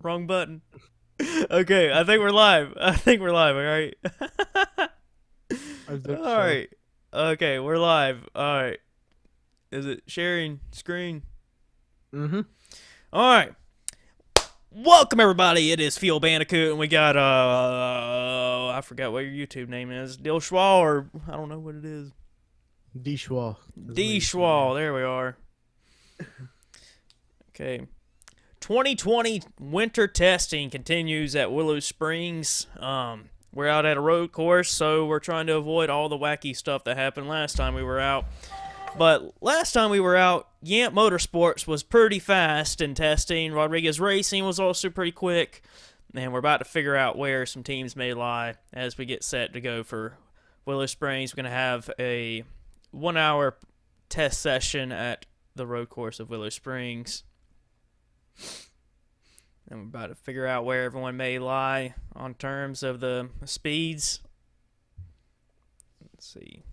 Wrong button. Okay, I think we're live. All right. I think All so. right. Okay, we're live. All right. Is it sharing screen? Mm-hmm. All right. Welcome everybody. It is Field Bandicoot, and we got I forgot what your YouTube name is. Dill Schwal, or I don't know what it is. Dishwa is my D YouTube name. Schwal. There we are. Okay. 2020 winter testing continues at Willow Springs. We're out at a road course, so we're trying to avoid all the wacky stuff that happened last time we were out. But last time we were out, Yamp Motorsports was pretty fast in testing. Rodriguez Racing was also pretty quick. And we're about to figure out where some teams may lie as we get set to go for Willow Springs. We're going to have a 1 hour test session at the road course of Willow Springs. And we're about to figure out where everyone may lie on terms of the speeds. Let's see.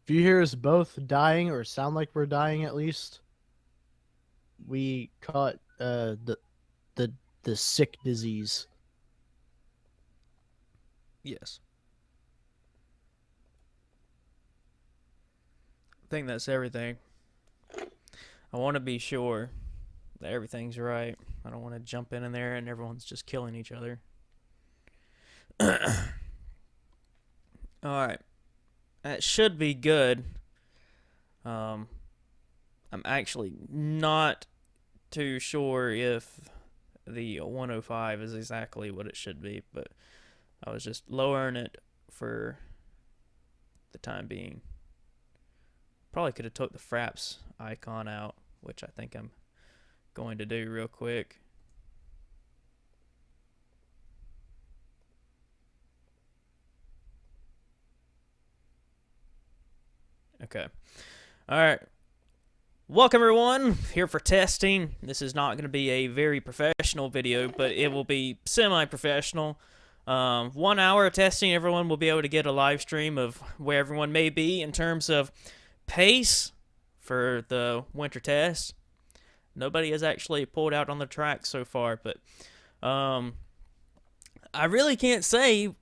If you hear us both dying or sound like we're dying at least, we caught the sick disease. Yes. I think that's everything. I want to be sure that everything's right. I don't want to jump in there and everyone's just killing each other. Alright. That should be good. I'm actually not too sure if the 105 is exactly what it should be, but I was just lowering it for the time being. Probably could have took the Fraps icon out, which I think I'm going to do real quick. Okay. All right. Welcome everyone, here for testing. This is not going to be a very professional video, but it will be semi-professional. 1 hour of testing, everyone will be able to get a live stream of where everyone may be in terms of pace for the winter test. Nobody has actually pulled out on the track so far, but I really can't say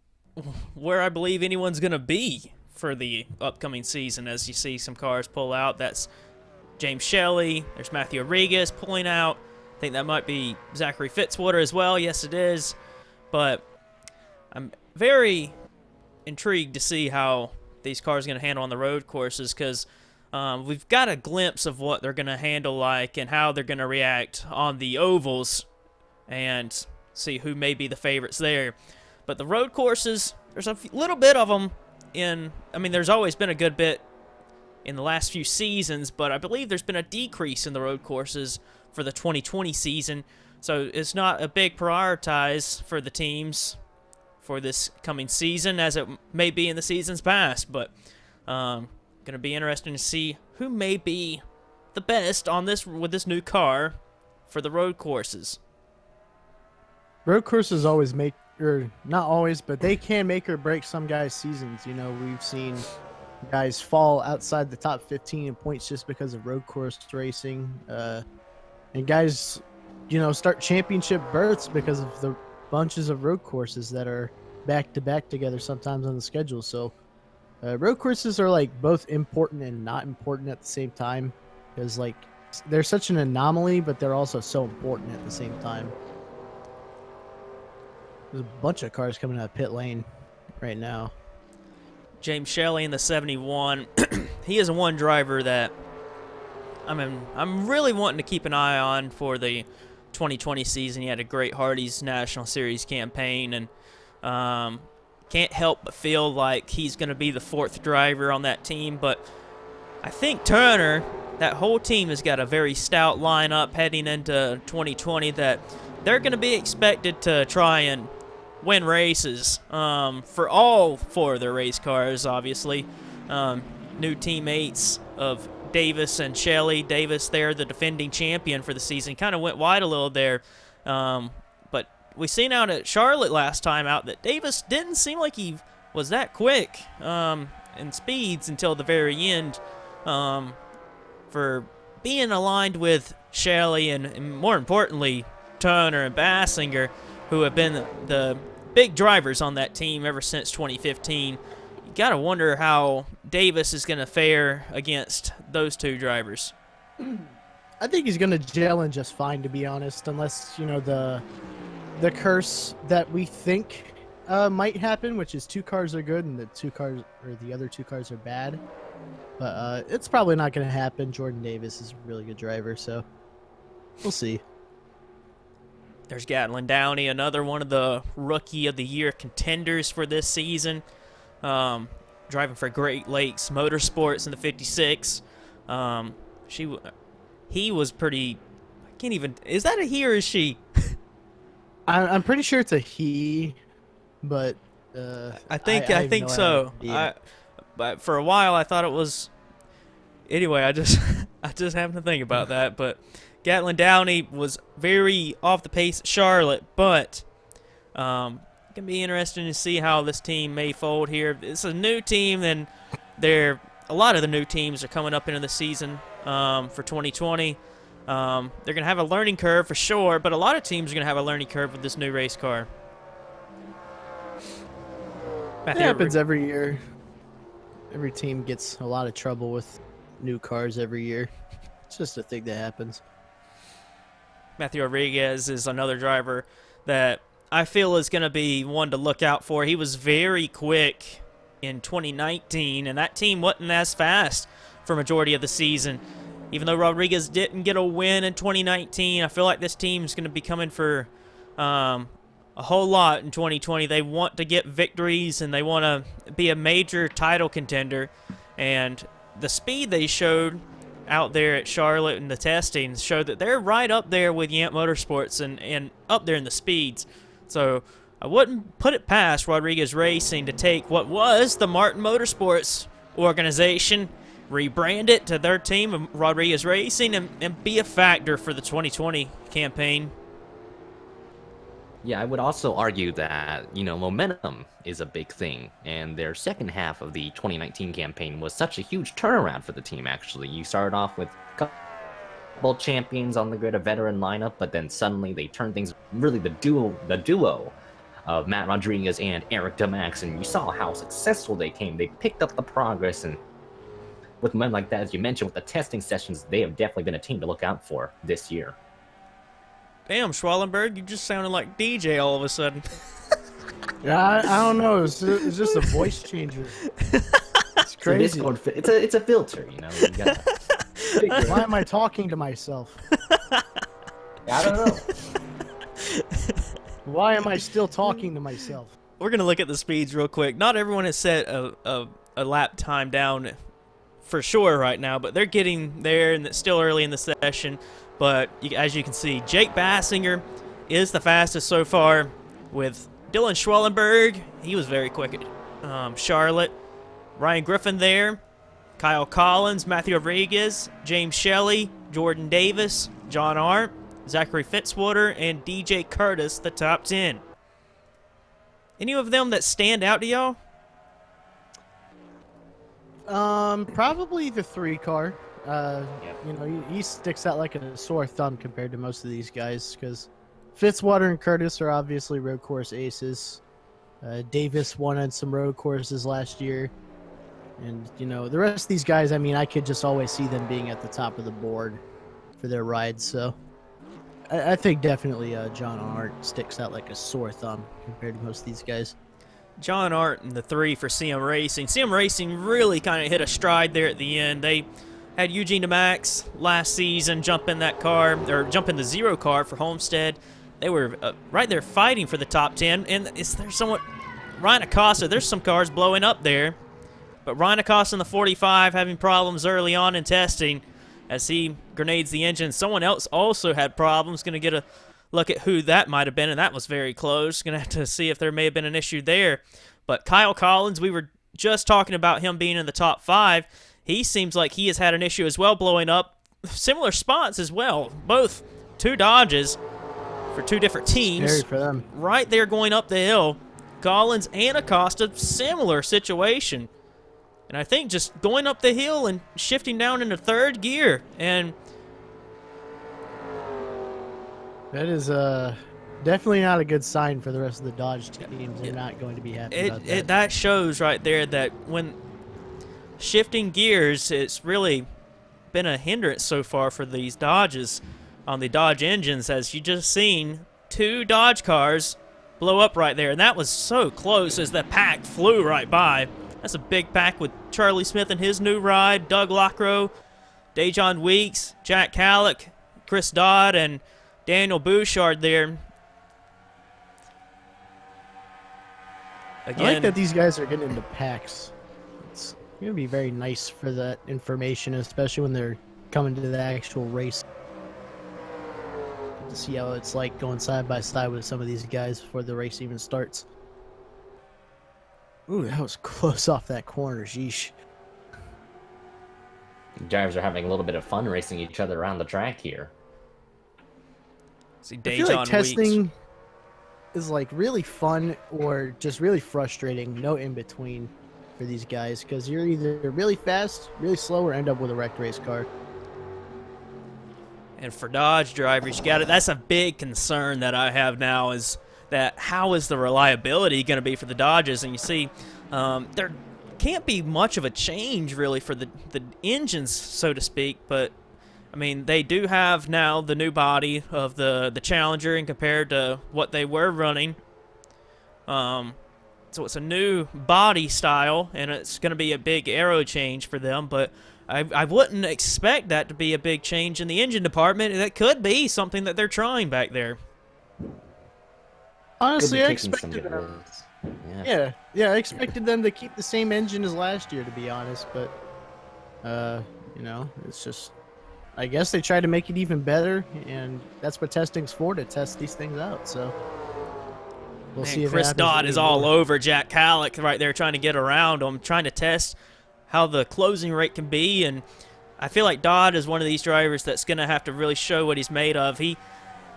where I believe anyone's going to be for the upcoming season. As you see some cars pull out, that's James Shelley, there's Matthew Rodriguez pulling out. I think that might be Zachary Fitzwater as well. Yes, it is. But I'm very intrigued to see how these cars are going to handle on the road courses, because we've got a glimpse of what they're going to handle like and how they're going to react on the ovals and see who may be the favorites there. But the road courses, there's a little bit of them there's always been a good bit in the last few seasons, but I believe there's been a decrease in the road courses for the 2020 season, so it's not a big prioritize for the teams for this coming season as it may be in the seasons past. But going to be interesting to see who may be the best on this with this new car for the road courses. Road courses always make, or not always, but they can make or break some guys' seasons. You know, we've seen guys fall outside the top 15 in points just because of road course racing. And guys, start championship berths because of the bunches of road courses that are back to back together sometimes on the schedule. So road courses are like both important and not important at the same time, because like they're such an anomaly, but they're also so important at the same time. There's a bunch of cars coming out of pit lane right now. James Shelley in the 71. He is one driver that I'm really wanting to keep an eye on for the 2020 season. He had a great Hardee's National Series campaign, and can't help but feel like he's going to be the fourth driver on that team. But I think Turner, that whole team has got a very stout lineup heading into 2020 that they're going to be expected to try and win races for all four of their race cars, obviously. new teammates of Davis and Shelley. Davis there, the defending champion for the season, kind of went wide a little there. But we seen out at Charlotte last time out that Davis didn't seem like he was that quick in speeds until the very end for being aligned with Shelley and more importantly, Turner and Bassinger, who have been the big drivers on that team ever since 2015. You got to wonder how Davis is going to fare against those two drivers. I think he's going to gel in just fine, to be honest, unless, you know, the curse that we think might happen, which is 2 cars are good and the other 2 cars are bad. But it's probably not going to happen. Jordan Davis is a really good driver, so we'll see. There's Gatlin Downey, another one of the Rookie of the Year contenders for this season. Driving for Great Lakes Motorsports in the 56. He was pretty... I can't even... Is that a he or is she? I'm pretty sure it's a he, but... I think so. But for a while, I thought it was... Anyway, I just happened to think about that, but... Gatlin Downey was very off the pace at Charlotte, but it can be interesting to see how this team may fold here. It's a new team, and a lot of the new teams are coming up into the season for 2020. They're going to have a learning curve for sure, but a lot of teams are going to have a learning curve with this new race car. It happens every year. Every team gets a lot of trouble with new cars every year. It's just a thing that happens. Matthew Rodriguez is another driver that I feel is going to be one to look out for. He was very quick in 2019, and that team wasn't as fast for majority of the season. Even though Rodriguez didn't get a win in 2019, I feel like this team's going to be coming for a whole lot in 2020. They want to get victories, and they want to be a major title contender. And the speed they showed out there at Charlotte in the testing showed that they're right up there with Yamp Motorsports and up there in the speeds. So I wouldn't put it past Rodriguez Racing to take what was the Martin Motorsports organization, rebrand it to their team of Rodriguez Racing, and be a factor for the 2020 campaign. Yeah, I would also argue that, momentum is a big thing, and their second half of the 2019 campaign was such a huge turnaround for the team, actually. You started off with a couple champions on the grid, a veteran lineup, but then suddenly they turned things, really the duo of Matt Rodriguez and Eric DeMax, and you saw how successful they came. They picked up the progress, and with men like that, as you mentioned, with the testing sessions, they have definitely been a team to look out for this year. Damn, Schwallenberg, you just sounded like DJ all of a sudden. Yeah, I don't know. It's just a voice changer. It's crazy. It's a filter, You gotta Why am I talking to myself? I don't know. Why am I still talking to myself? We're going to look at the speeds real quick. Not everyone has set a lap time down for sure right now, but they're getting there, and it's still early in the session. But as you can see, Jake Bassinger is the fastest so far, with Dylan Schwellenberg. He was very quick at Charlotte. Ryan Griffin there. Kyle Collins, Matthew Rodriguez, James Shelley, Jordan Davis, John Arndt, Zachary Fitzwater, and DJ Curtis, the top 10. Any of them that stand out to y'all? Probably the 3 car. Yep. He sticks out like a sore thumb compared to most of these guys, because Fitzwater and Curtis are obviously road course aces. Davis won on some road courses last year. And, the rest of these guys, I could just always see them being at the top of the board for their rides. So I think definitely John Arndt sticks out like a sore thumb compared to most of these guys. John Arndt and the 3 for CM Racing. CM Racing really kind of hit a stride there at the end. They had Eugene DeMax last season jump in the 0 car for Homestead. They were right there fighting for the top 10. And there's somewhat Ryan Acosta. There's some cars blowing up there. But Ryan Acosta in the 45 having problems early on in testing as he grenades the engine. Someone else also had problems. Going to get a look at who that might have been, and that was very close. Going to have to see if there may have been an issue there. But Kyle Collins, we were just talking about him being in the top 5, he seems like he has had an issue as well, blowing up similar spots as well. Both 2 Dodges for 2 different teams. Scary for them. Right there going up the hill. Collins and Acosta, similar situation. And I think just going up the hill and shifting down into 3rd gear. And that is definitely not a good sign for the rest of the Dodge teams. They're not going to be happy about that. That shows right there that when shifting gears, it's really been a hindrance so far for these Dodges on the Dodge engines, as you just seen 2 Dodge cars blow up right there. And that was so close as the pack flew right by. That's a big pack with Charlie Smith and his new ride, Doug Lockrow, Dejon Weeks, Jack Halleck, Chris Dodd, and Daniel Bouchard there. Again, I like that these guys are getting into packs. It's going to be very nice for that information, especially when they're coming to the actual race. To see how it's like going side by side with some of these guys before the race even starts. Ooh, that was close off that corner. Sheesh. Drivers are having a little bit of fun racing each other around the track here. see I feel like Dejon testing Weeks. is like really fun or just really frustrating. No in between for these guys, because you're either really fast, really slow, or end up with a wrecked race car. And for Dodge drivers, you got it. That's a big concern that I have now, is that how is the reliability going to be for the Dodges? And you see, there can't be much of a change really for the engines, so to speak. But I mean, they do have now the new body of the Challenger, and compared to what they were running. So it's a new body style, and it's going to be a big aero change for them. But I wouldn't expect that to be a big change in the engine department. That could be something that they're trying back there. Honestly, I Could be taking some expected good them. risks. Yeah, I expected them to keep the same engine as last year, to be honest. But, you know, it's just, I guess they tried to make it even better, and that's what testing's for, to test these things out. So we'll see. If it Chris happens Dodd is all anymore. over Jack Halleck right there, trying to get around him, trying to test how the closing rate can be. And I feel like Dodd is one of these drivers that's going to have to really show what he's made of. He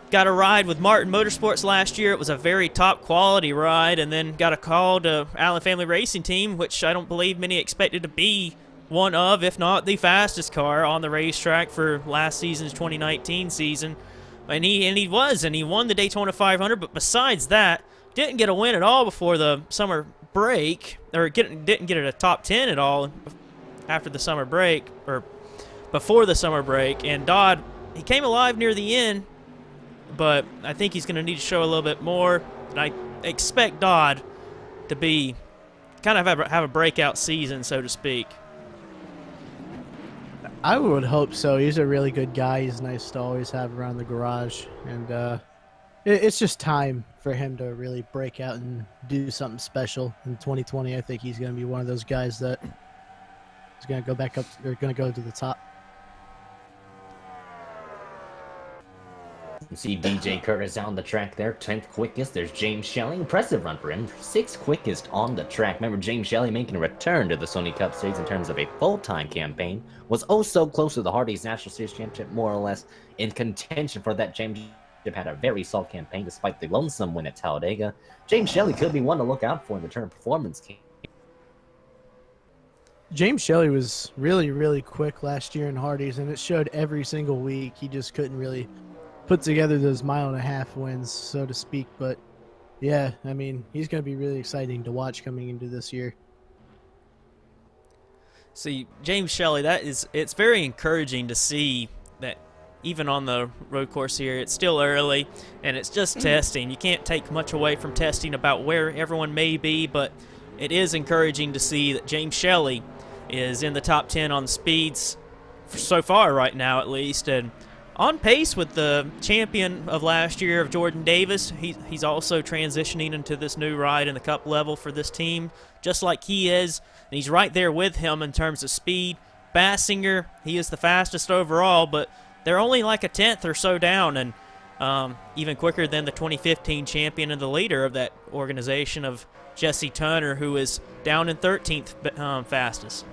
got a ride with Martin Motorsports last year. It was a very top quality ride, and then got a call to Allen Family Racing Team, which I don't believe many expected to be one of, if not the fastest car on the racetrack for last season's 2019 season. And he won the Daytona 500, but besides that, didn't get a win at all before the summer break, or didn't get it a top 10 at all after the summer break, or before the summer break. And Dodd, he came alive near the end, but I think he's going to need to show a little bit more. And I expect Dodd to be kind of have a breakout season, so to speak. I would hope so. He's a really good guy. He's nice to always have around the garage, and it's just time for him to really break out and do something special in 2020. I think he's going to be one of those guys that is going to go back up, or going to go to the top. You see DJ Curtis on the track there, 10th quickest. There's James Shelley, impressive run for him, 6th quickest on the track. Remember, James Shelley making a return to the Sony Cup Series in terms of a full-time campaign, was oh so close to the Hardee's National Series Championship, more or less in contention for that championship. Had a very solid campaign despite the lonesome win at Talladega. James Shelley could be one to look out for in the turn performance game. James Shelley was really, really quick last year in Hardee's, and it showed every single week. He just couldn't really put together those mile-and-a-half wins, so to speak. But yeah, I mean, he's going to be really exciting to watch coming into this year. See, James Shelley, it's very encouraging to see that even on the road course here, it's still early, and it's just testing. You can't take much away from testing about where everyone may be, but it is encouraging to see that James Shelley is in the top 10 on speeds so far right now, at least, and on pace with the champion of last year of Jordan Davis. He's also transitioning into this new ride in the Cup level for this team, just like he is, and he's right there with him in terms of speed. Bassinger, he is the fastest overall, but they're only like a 10th or so down, and even quicker than the 2015 champion and the leader of that organization of Jesse Turner, who is down in 13th fastest.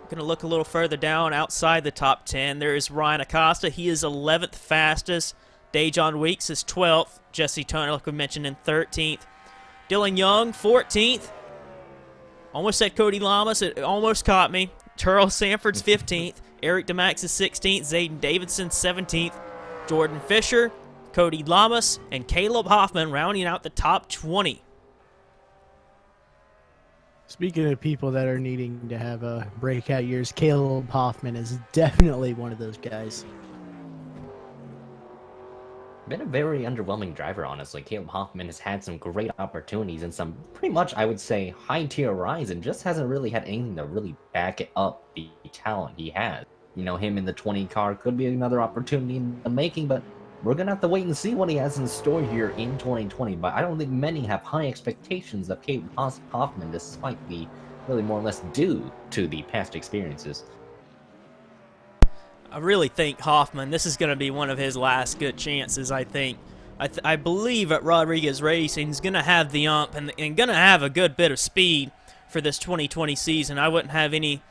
Going to look a little further down outside the top 10. There is Ryan Acosta. He is 11th fastest. Dejon Weeks is 12th. Jesse Turner, like we mentioned, in 13th. Dylan Young, 14th. Almost said Cody Lamas. It almost caught me. Charles Sanford's 15th. Eric DeMax is 16th. Zayden Davidson, 17th. Jordan Fisher, Cody Lamas, and Caleb Hoffman rounding out the top 20. Speaking of people that are needing to have breakout years, Caleb Hoffman is definitely one of those guys. Been a very underwhelming driver, honestly. Caleb Hoffman has had some great opportunities and some pretty much, I would say, high-tier rides, and just hasn't really had anything to really back up the talent he has. You know, him in the 20 car could be another opportunity in the making, but we're going to have to wait and see what he has in store here in 2020. But I don't think many have high expectations of Caleb Hoffman, despite the really more or less due to the past experiences. I really think Hoffman, this is going to be one of his last good chances, I think. I believe at Rodriguez Racing he's going to have the ump and going to have a good bit of speed for this 2020 season. I wouldn't have any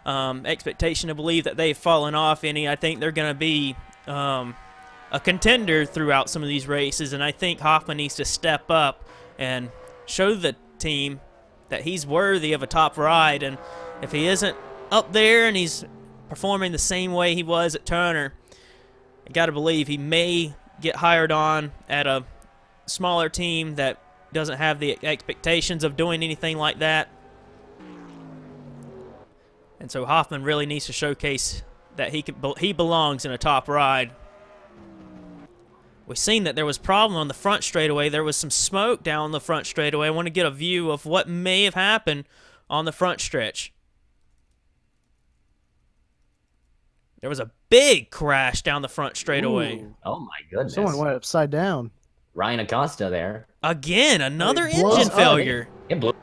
expectation to believe that they've fallen off any. I think they're going to be a contender throughout some of these races, and I think Hoffman needs to step up and show the team that he's worthy of a top ride. And if he isn't up there and he's performing the same way he was at Turner, I got to believe he may get hired on at a smaller team that doesn't have the expectations of doing anything like that. And so Hoffman really needs to showcase that he belongs in a top ride. We've seen that there was a problem on the front straightaway. There was some smoke down the front straightaway. I want to get a view of what may have happened on the front stretch. There was a big crash down the front straightaway. Ooh. Oh my goodness. Someone went upside down. Ryan Acosta there. Again, another It blows engine up. failure. It blew.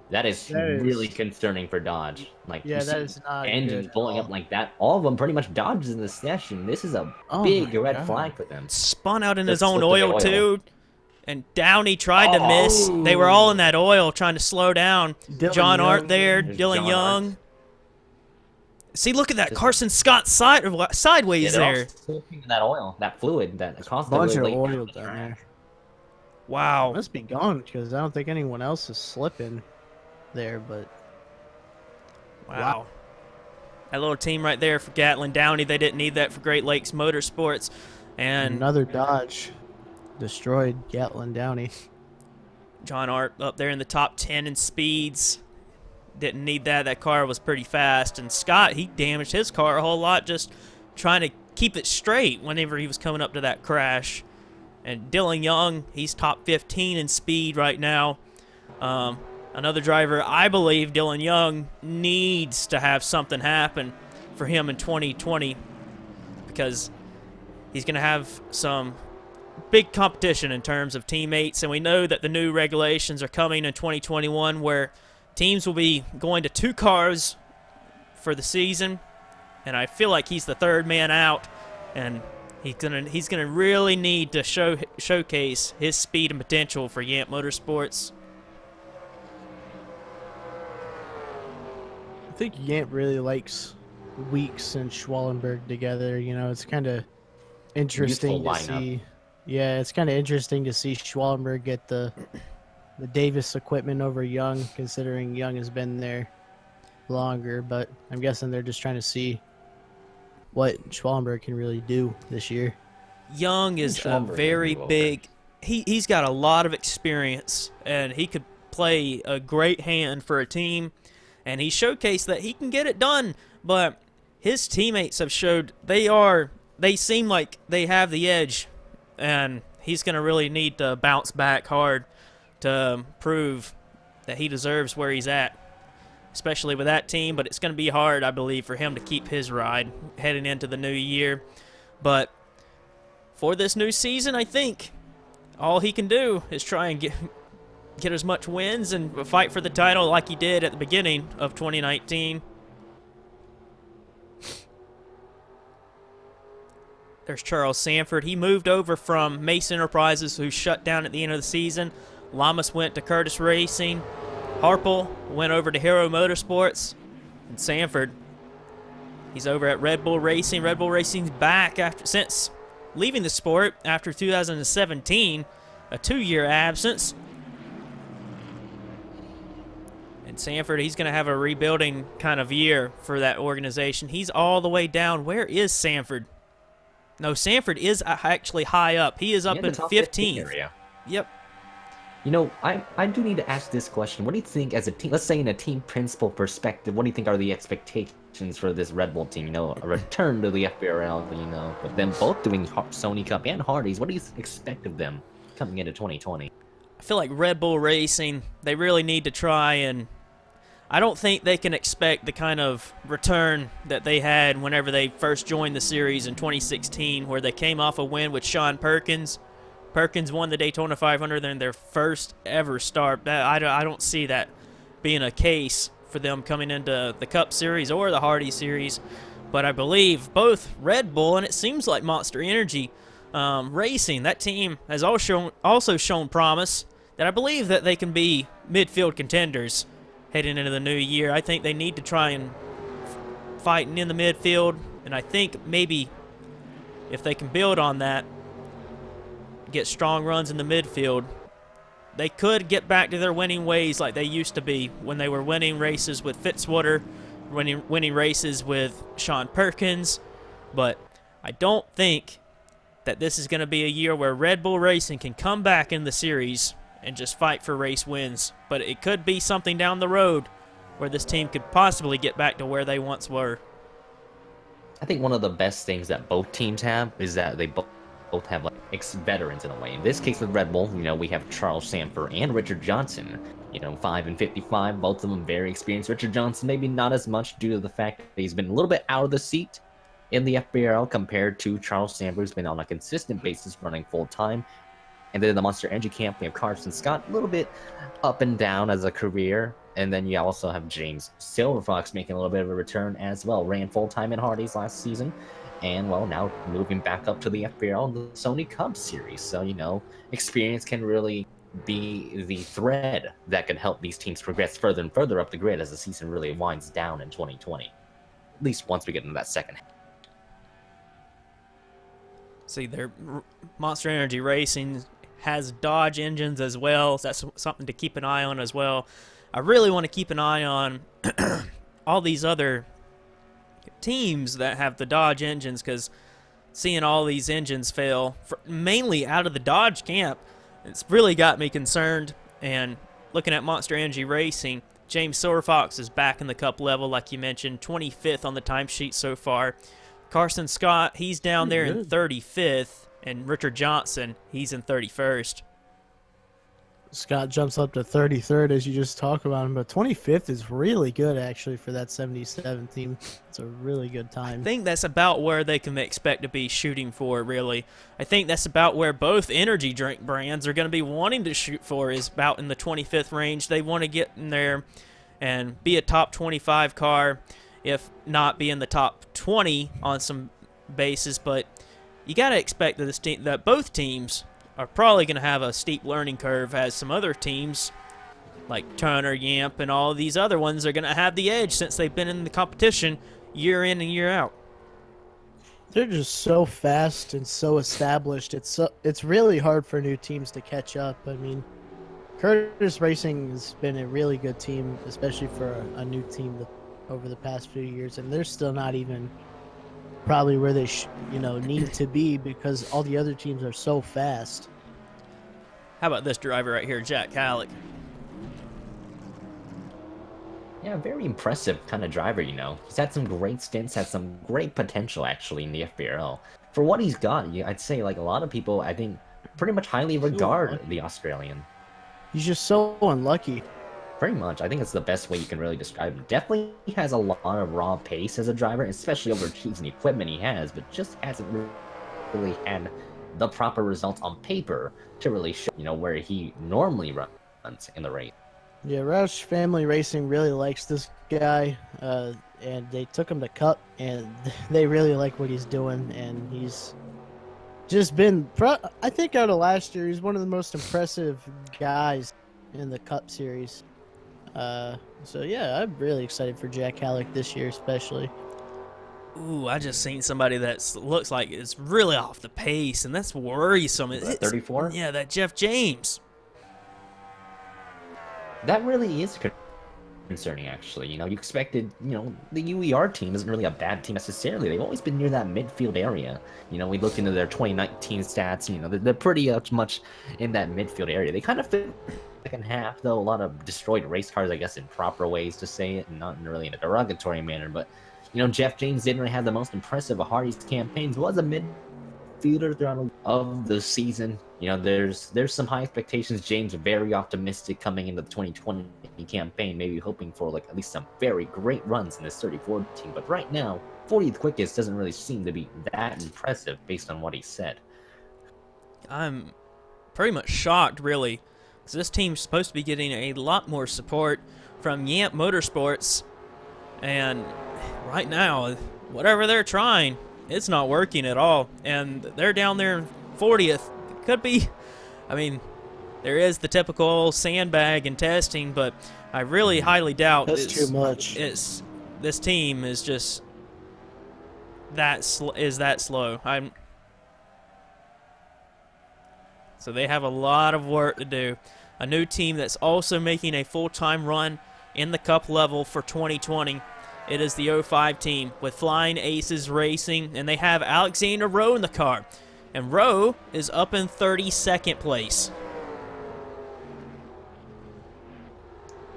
That is That is- really concerning for Dodge. Like, Yeah, you that see is not engines good at blowing up all. like that. All of them pretty much Dodges in this session. This is a Oh big my red God. flag for them. Spun out in Just his own slipped in the oil, oil. too. And Downey tried to miss. They were all in that oil trying to slow down. Dylan John Young. Art there, There's Dylan John Young. Art. See, look at that. Just- Carson Scott sideways Yeah, they're all there. slipping in that oil, that fluid, that Acosta Bunch really of laid oil down. down there. Wow. Must be gone because I don't think anyone else is slipping there. But Wow. That little team right there for Gatlin Downey. They didn't need that for Great Lakes Motorsports. And another Dodge destroyed Gatlin Downey. John Art up there in the top 10 in speeds. Didn't need that. That car was pretty fast. And Scott, he damaged his car a whole lot just trying to keep it straight whenever he was coming up to that crash. And Dylan Young, he's top 15 in speed right now. Another driver, I believe Dylan Young needs to have something happen for him in 2020 because he's going to have some big competition in terms of teammates. And we know that the new regulations are coming in 2021 where teams will be going to 2 cars for the season. And I feel like he's the third man out. And he's gonna really need to showcase his speed and potential for Yamp Motorsports. I think Yant really likes Weeks and Schwallenberg together. You know, it's kind of interesting to lineup. see. Yeah, it's kind of interesting to see Schwallenberg get the Davis equipment over Young, considering Young has been there longer. But I'm guessing they're just trying to see what Schwallenberg can really do this year. Young is a Schwalbenberg very can do big. He's got a lot of experience, and he could play a great hand for a team. And he showcased that he can get it done. But his teammates have showed they seem like they have the edge, and he's going to really need to bounce back hard to prove that he deserves where he's at, especially with that team. But it's going to be hard, I believe, for him to keep his ride heading into the new year. But for this new season, I think all he can do is try and get as much wins and fight for the title like he did at the beginning of 2019. There's Charles Sanford. He moved over from Mace Enterprises, who shut down at the end of the season. Lamas went to Curtis Racing. Harple went over to Hero Motorsports. And Sanford, he's over at Red Bull Racing. Red Bull Racing's back since leaving the sport after 2017, a 2-year absence. And Sanford, he's going to have a rebuilding kind of year for that organization. He's all the way down. Where is Sanford? No, Sanford is actually high up. He is up in 15th. Area. Yep. You know, I do need to ask this question. What do you think as a team, let's say in a team principal perspective, what do you think are the expectations for this Red Bull team? You know, a return to the FBRL, you know, but them both doing Sony Cup and Hardee's. What do you expect of them coming into 2020? I feel like Red Bull Racing, they really need to try, and I don't think they can expect the kind of return that they had whenever they first joined the series in 2016, where they came off a win with Sean Perkins. Perkins won the Daytona 500 in their first ever start. I don't see that being a case for them coming into the Cup Series or the Hardy Series. But I believe both Red Bull and it seems like Monster Energy Racing, that team has also shown promise that I believe that they can be midfield contenders heading into the new year. I think they need to try and fight in the midfield, and I think maybe if they can build on that, get strong runs in the midfield, they could get back to their winning ways like they used to be when they were winning races with Fitzwater, winning races with Sean Perkins. But I don't think that this is going to be a year where Red Bull Racing can come back in the series and just fight for race wins. But it could be something down the road where this team could possibly get back to where they once were. I think one of the best things that both teams have is that they both have like ex-veterans in a way. In this case with Red Bull, you know, we have Charles Sanford and Richard Johnson. You know, 5 and 55, both of them very experienced. Richard Johnson maybe not as much due to the fact that he's been a little bit out of the seat in the FBRL compared to Charles Sanford, who's been on a consistent basis running full-time. And then in the Monster Energy camp, we have Carson Scott, a little bit up and down as a career. And then you also have James Silverfox making a little bit of a return as well. Ran full-time in Hardee's last season. And, well, now moving back up to the FBRL and the Sony Cup Series. So, you know, experience can really be the thread that can help these teams progress further and further up the grid as the season really winds down in 2020. At least once we get into that second half. See, their Monster Energy Racing has Dodge engines as well, so that's something to keep an eye on as well. I really want to keep an eye on all these other teams that have the Dodge engines, because seeing all these engines fail, mainly out of the Dodge camp, it's really got me concerned. And looking at Monster Energy Racing, James Silverfox is back in the Cup level, like you mentioned, 25th on the timesheet so far. Carson Scott, he's down there in 35th, and Richard Johnson, he's in 31st. Scott jumps up to 33rd as you just talk about him, but 25th is really good actually for that 77 team. It's a really good time. I think that's about where they can expect to be shooting for, really. I think that's about where both energy drink brands are going to be wanting to shoot for, is about in the 25th range. They want to get in there and be a top 25 car, if not be in the top 20 on some bases. But you got to expect that that both teams are probably going to have a steep learning curve, as some other teams like Turner, Yamp, and all these other ones are going to have the edge since they've been in the competition year in and year out. They're just so fast and so established. It's really hard for new teams to catch up. I mean, Curtis Racing has been a really good team, especially for a new team over the past few years, and they're still not even probably where they need to be, because all the other teams are so fast. How about this driver right here, Jack Halleck? Yeah, very impressive kind of driver, you know. He's had some great stints, had some great potential actually in the FBRL. For what he's got, I'd say like a lot of people, I think, pretty much highly regard the Australian. He's just so unlucky. Pretty much. I think it's the best way you can really describe him. Definitely has a lot of raw pace as a driver, especially over cheese and equipment he has, but just hasn't really had the proper results on paper to really show, where he normally runs in the race. Yeah, Roush Family Racing really likes this guy, and they took him to Cup, and they really like what he's doing, and he's just been, I think out of last year, he's one of the most impressive guys in the Cup Series. So yeah, I'm really excited for Jack Halleck this year, especially. Ooh, I just seen somebody that looks like it's really off the pace, and that's worrisome. At 34? Yeah, that Jeff James. That really is concerning, actually. You expected, the UER team isn't really a bad team necessarily. They've always been near that midfield area. We looked into their 2019 stats. They're pretty much in that midfield area. They kind of fit second half, though. A lot of destroyed race cars, I guess, in proper ways to say it, and not really in a derogatory manner. But, Jeff James didn't really have the most impressive of Hardy's campaigns. Was a midfielder throughout of the season. There's some high expectations. James very optimistic coming into the 2020 campaign, maybe hoping for like at least some very great runs in this 34 team. But right now, 40th quickest doesn't really seem to be that impressive based on what he said. I'm pretty much shocked, really, because this team's supposed to be getting a lot more support from Yamp Motorsports, and right now, whatever they're trying, it's not working at all, and they're down there in 40th. Could be, I mean, there is the typical sandbag in testing, but I really highly doubt That's too much. This team is just that slow. So they have a lot of work to do. A new team that's also making a full-time run in the Cup level for 2020. It is the 05 team with Flying Aces Racing, and they have Alexander Rowe in the car. And Rowe is up in 32nd place.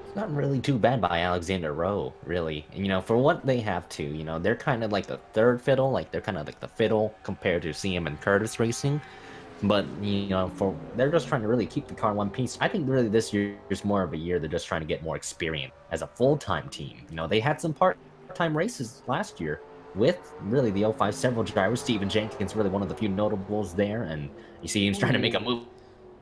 It's not really too bad by Alexander Rowe, really. And, for what they have to, they're kind of like the third fiddle. Like, they're kind of like the fiddle compared to CM and Curtis Racing. But, they're just trying to really keep the car in one piece. I think really this year is more of a year they're just trying to get more experience as a full-time team. They had some part-time races last year with really the 05 several drivers. Steven Jenkins really one of the few notables there, and you see him trying to make a move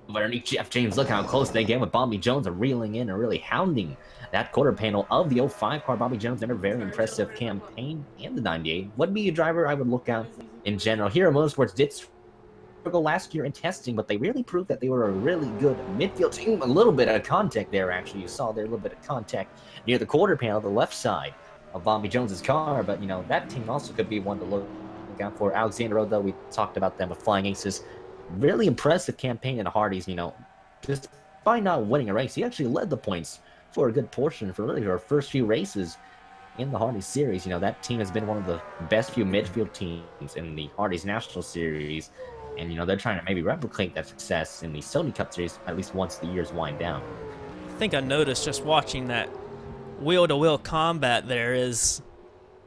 underneath Jeff James. Look how close they get with Bobby Jones, reeling in and really hounding that quarter panel of the 05 car. Bobby Jones had a very impressive campaign, and the 98 would be a driver I would look out in general. Hero Motorsports did struggle last year in testing, but they really proved that they were a really good midfield team. A little bit of contact there, actually. You saw there a little bit of contact near the quarter panel, the left side of Bobby Jones's car, but that team also could be one to look out for. Alexander Rowe, though, we talked about them with Flying Aces. Really impressive campaign in Hardy's. Just by not winning a race, he actually led the points for a good portion for really our first few races in the Hardy's series. That team has been one of the best few midfield teams in the Hardy's National Series, and they're trying to maybe replicate that success in the Sony Cup Series at least once the years wind down. I think I noticed just watching that wheel-to-wheel combat there is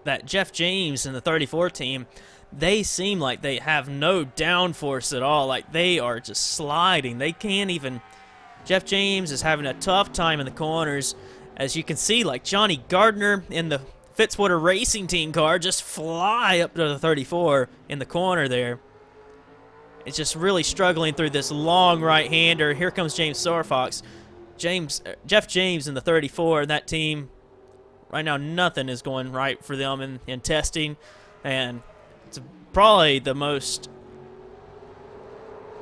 that Jeff James and the 34 team, they seem like they have no downforce at all. Like, they are just sliding. They can't even... Jeff James is having a tough time in the corners. As you can see, like Johnny Gardner in the Fitzwater Racing Team car just fly up to the 34 in the corner there. It's just really struggling through this long right-hander. Here comes James Sorfox. Jeff James in the 34, and that team, right now, nothing is going right for them in testing, and it's probably the most...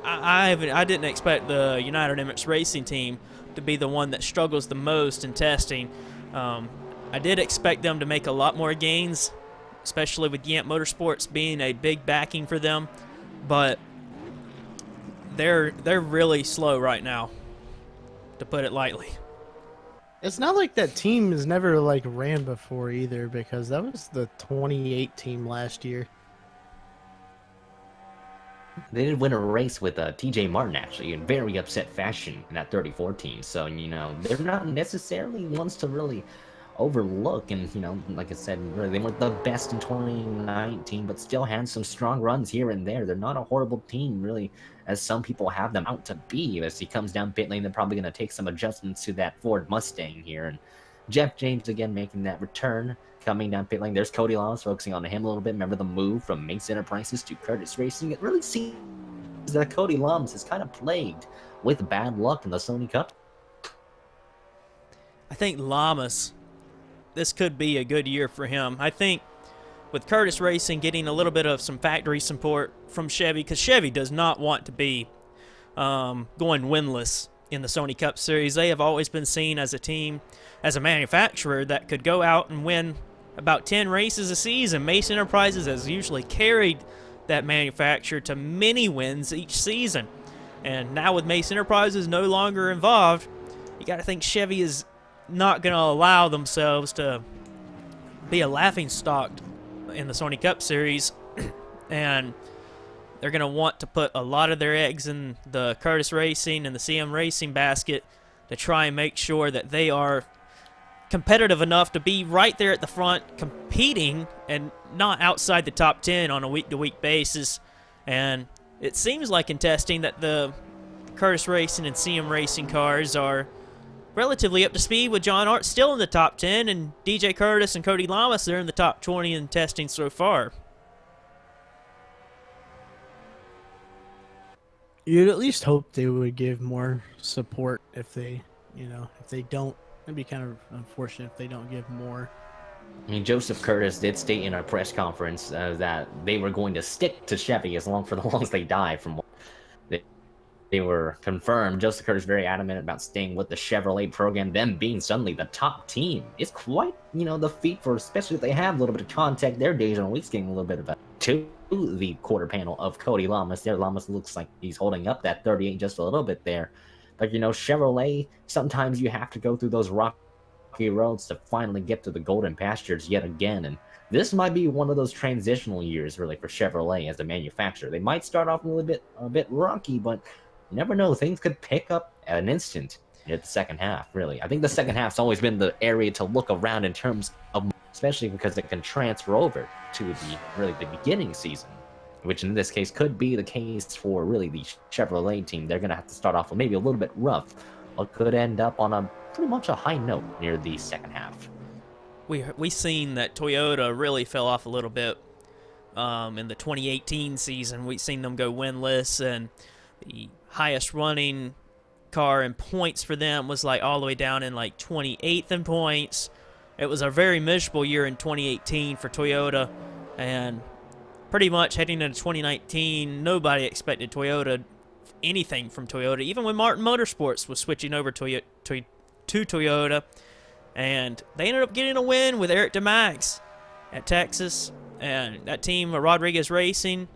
I didn't expect the United Emirates Racing Team to be the one that struggles the most in testing. I did expect them to make a lot more gains, especially with Yamp Motorsports being a big backing for them, but they're really slow right now, to put it lightly. It's not like that team has never like ran before either, because that was the 28 team last year. They did win a race with TJ Martin, actually, in very upset fashion in that 34 team. So, they're not necessarily ones to really overlook. And, like I said, really, they weren't the best in 2019, but still had some strong runs here and there. They're not a horrible team, really, as some people have them out to be. As he comes down pit lane, they're probably going to take some adjustments to that Ford Mustang here. And Jeff James, again, making that return, coming down pit lane. There's Cody Laws focusing on him a little bit. Remember the move from Mace Enterprises to Curtis Racing? It really seems that Cody Laws is kind of plagued with bad luck in the Sony Cup. I think Lamas, this could be a good year for him. I think with Curtis Racing getting a little bit of some factory support from Chevy, because Chevy does not want to be going winless in the Sony Cup Series. They have always been seen as a team, as a manufacturer that could go out and win about 10 races a season. Mace Enterprises has usually carried that manufacturer to many wins each season. And now with Mace Enterprises no longer involved, you got to think Chevy is not going to allow themselves to be a laughingstock in the Sony Cup Series. And they're going to want to put a lot of their eggs in the Curtis Racing and the CM Racing basket to try and make sure that they are competitive enough to be right there at the front competing and not outside the top 10 on a week-to-week basis. And it seems like in testing that the Curtis Racing and CM Racing cars are relatively up to speed, with John Hart still in the top 10 and DJ Curtis and Cody Lamas, they're in the top 20 in testing so far. You'd at least hope they would give more support if they, if they don't. It'd be kind of unfortunate if they don't give more. I mean, Joseph Curtis did state in our press conference that they were going to stick to Chevy for the long as they die. From what they were confirmed, Joseph Curtis very adamant about staying with the Chevrolet program. Them being suddenly the top team is quite, the feat for, especially if they have a little bit of contact. Their days on weeks getting a little bit of a to the quarter panel of Cody Lamas. There, Lamas looks like he's holding up that 38 just a little bit there. But Chevrolet, sometimes you have to go through those rocky roads to finally get to the golden pastures yet again. And this might be one of those transitional years, really, for Chevrolet as a manufacturer. They might start off a bit rocky, but you never know. Things could pick up at an instant at the second half, really. I think the second half's always been the area to look around in terms of, especially because it can transfer over to the beginning season, which in this case could be the case for really the Chevrolet team. They're going to have to start off with maybe a little bit rough, but could end up on a pretty much a high note near the second half. We seen that Toyota really fell off a little bit in the 2018 season. We seen them go winless, and the highest running car in points for them was like all the way down in like 28th in points. It was a very miserable year in 2018 for Toyota, and pretty much heading into 2019, nobody expected anything from Toyota, even when Martin Motorsports was switching over to Toyota, and they ended up getting a win with Eric DeMax at Texas, and that team, Rodriguez Racing,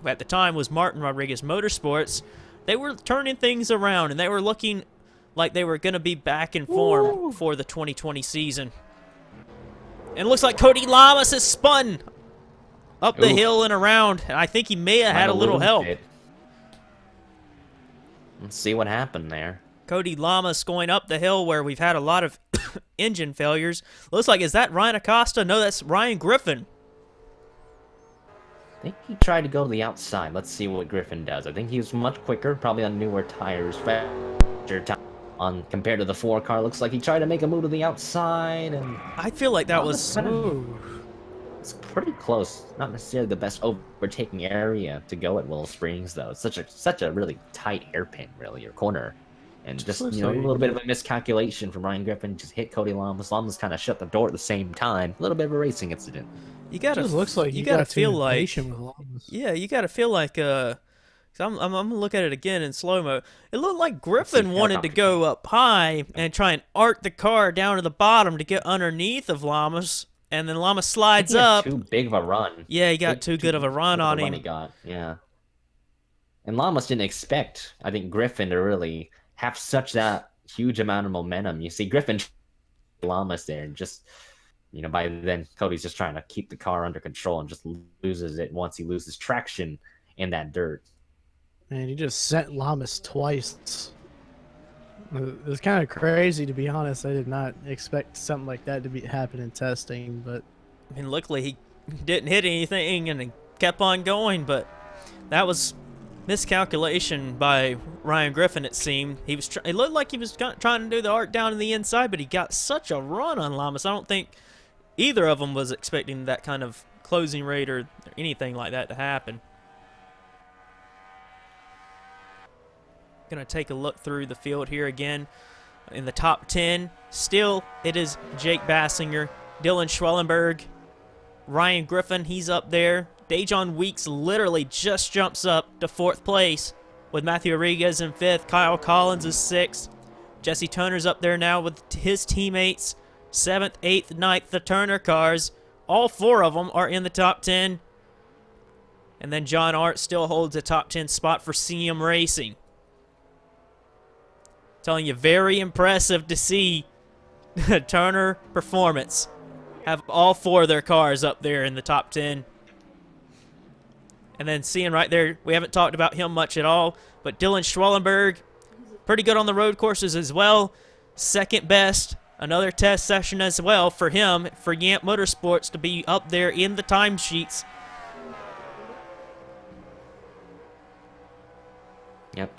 at the time was Martin Rodriguez Motorsports. They were turning things around, and they were looking like they were going to be back in form for the 2020 season. And it looks like Cody Lamas has spun up the hill and around. And I think he may have had a little help. Let's see what happened there. Cody Lamas going up the hill where we've had a lot of engine failures. Looks like, is that Ryan Acosta? No, that's Ryan Griffin. I think he tried to go to the outside. Let's see what Griffin does. I think he was much quicker, probably on newer tires. Compared to the 4-car, looks like he tried to make a move to the outside, and I feel like that was it's pretty close. Not necessarily the best overtaking area to go at Willow Springs, though. It's such a really tight hairpin, really, your corner, and just a little bit of a miscalculation from Ryan Griffin. Just hit Cody Lamas. Lamas kind of shut the door at the same time. A little bit of a racing incident. You gotta looks like you gotta feel like Lamas. Yeah, you gotta feel like I'm gonna look at it again in slow mo. It looked like Griffin wanted to go up high and try and arc the car down to the bottom to get underneath of Lamas, and then Lamas slides up. Too big of a run. Yeah, he got too good of a run on him. He got, yeah. And Lamas didn't expect, I think, Griffin to really have such that huge amount of momentum. You see Griffin, Lamas there, and just by then Cody's just trying to keep the car under control and just loses it once he loses traction in that dirt. Man, he just sent Lamas twice. It was kind of crazy, to be honest. I did not expect something like that to happen in testing, but I mean, luckily he didn't hit anything and he kept on going, but that was miscalculation by Ryan Griffin, it seemed. It looked like he was trying to do the arc down to the inside, but he got such a run on Lamas. I don't think either of them was expecting that kind of closing rate or anything like that to happen. Going to take a look through the field here again. In the top 10, still it is Jake Bassinger, Dylan Schwellenberg, Ryan Griffin, he's up there. Dejon Weeks literally just jumps up to 4th place with Matthew Rodriguez in 5th. Kyle Collins is 6th. Jesse Turner's up there now with his teammates. 7th, 8th, 9th, the Turner cars. All 4 of them are in the top 10. And then John Art still holds a top 10 spot for CM Racing. Telling you, very impressive to see Turner Performance have all 4 of their cars up there in the top 10. And then seeing right there, we haven't talked about him much at all, but Dylan Schwellenberg, pretty good on the road courses as well. 2nd best, another test session as well for him, for Yamp Motorsports to be up there in the timesheets. Yep.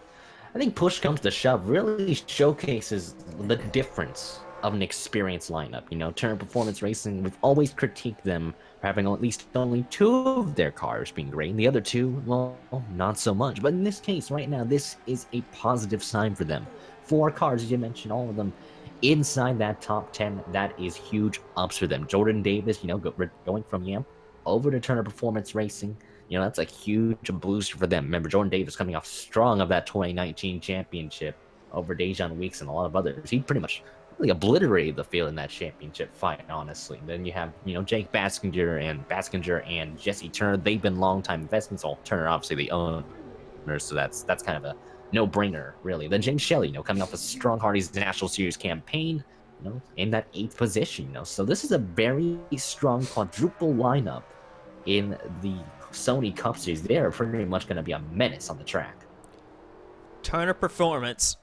I think push comes to shove really showcases the difference of an experienced lineup. You know, Turner Performance Racing, we've always critiqued them for having at least only 2 of their cars being great, and the other 2, well, not so much. But in this case, right now, this is a positive sign for them. 4 cars, as you mentioned, all of them inside that top 10. That is huge ups for them. Jordan Davis, you know, going from Yamp over to Turner Performance Racing, you know, that's a huge boost for them. Remember, Jordan Davis coming off strong of that 2019 championship over Dejon Weeks and a lot of others. He pretty much really obliterated the field in that championship fight, honestly. Then you have, you know, Jake Baskinger and Jesse Turner. They've been long-time investments. All Turner, obviously, the owners, so that's kind of a no-brainer, really. Then James Shelley, you know, coming off a strong Hardy's National Series campaign, you know, in that 8th position, you know. So this is a very strong quadruple lineup in the Sony Cup Series. They're pretty much going to be a menace on the track. Turner Performance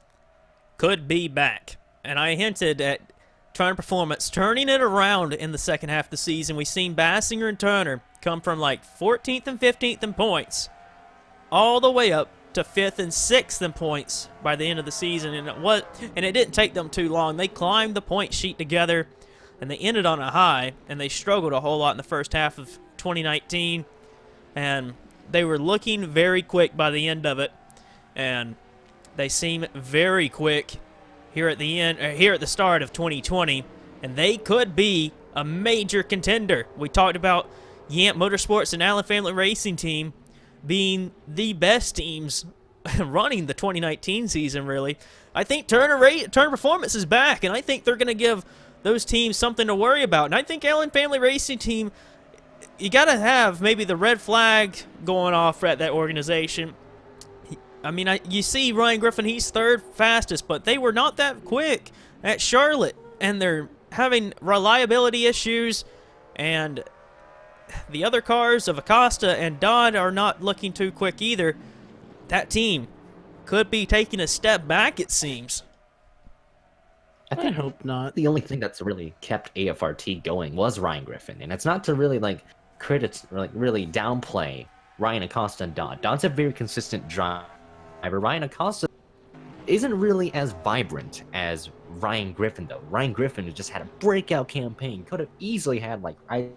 could be back. And I hinted at Turner Performance turning it around in the second half of the season. We've seen Bassinger and Turner come from like 14th and 15th in points all the way up to 5th and 6th in points by the end of the season. And it didn't take them too long. They climbed the point sheet together, and they ended on a high, and they struggled a whole lot in the first half of 2019. And they were looking very quick by the end of it, and they seem very quick here at the start of 2020, and they could be a major contender. We talked about Yamp Motorsports and Allen Family Racing Team being the best teams running the 2019 season, really. I think Turner Performance is back, and I think they're going to give those teams something to worry about. And I think Allen Family Racing Team, you got to have maybe the red flag going off at that organization. I mean, you see Ryan Griffin, he's 3rd fastest, but they were not that quick at Charlotte, and they're having reliability issues, and the other cars of Acosta and Dodd are not looking too quick either. That team could be taking a step back, it seems. I hope not. The only thing that's really kept AFRT going was Ryan Griffin, and it's not to really really downplay Ryan Acosta and Dodd. Dodd's a very consistent driver. Ryan Acosta isn't really as vibrant as Ryan Griffin, though. Ryan Griffin just had a breakout campaign. Could have easily had, like, I'd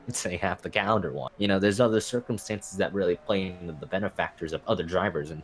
say half the calendar one. You know, there's other circumstances that really play into the benefactors of other drivers, and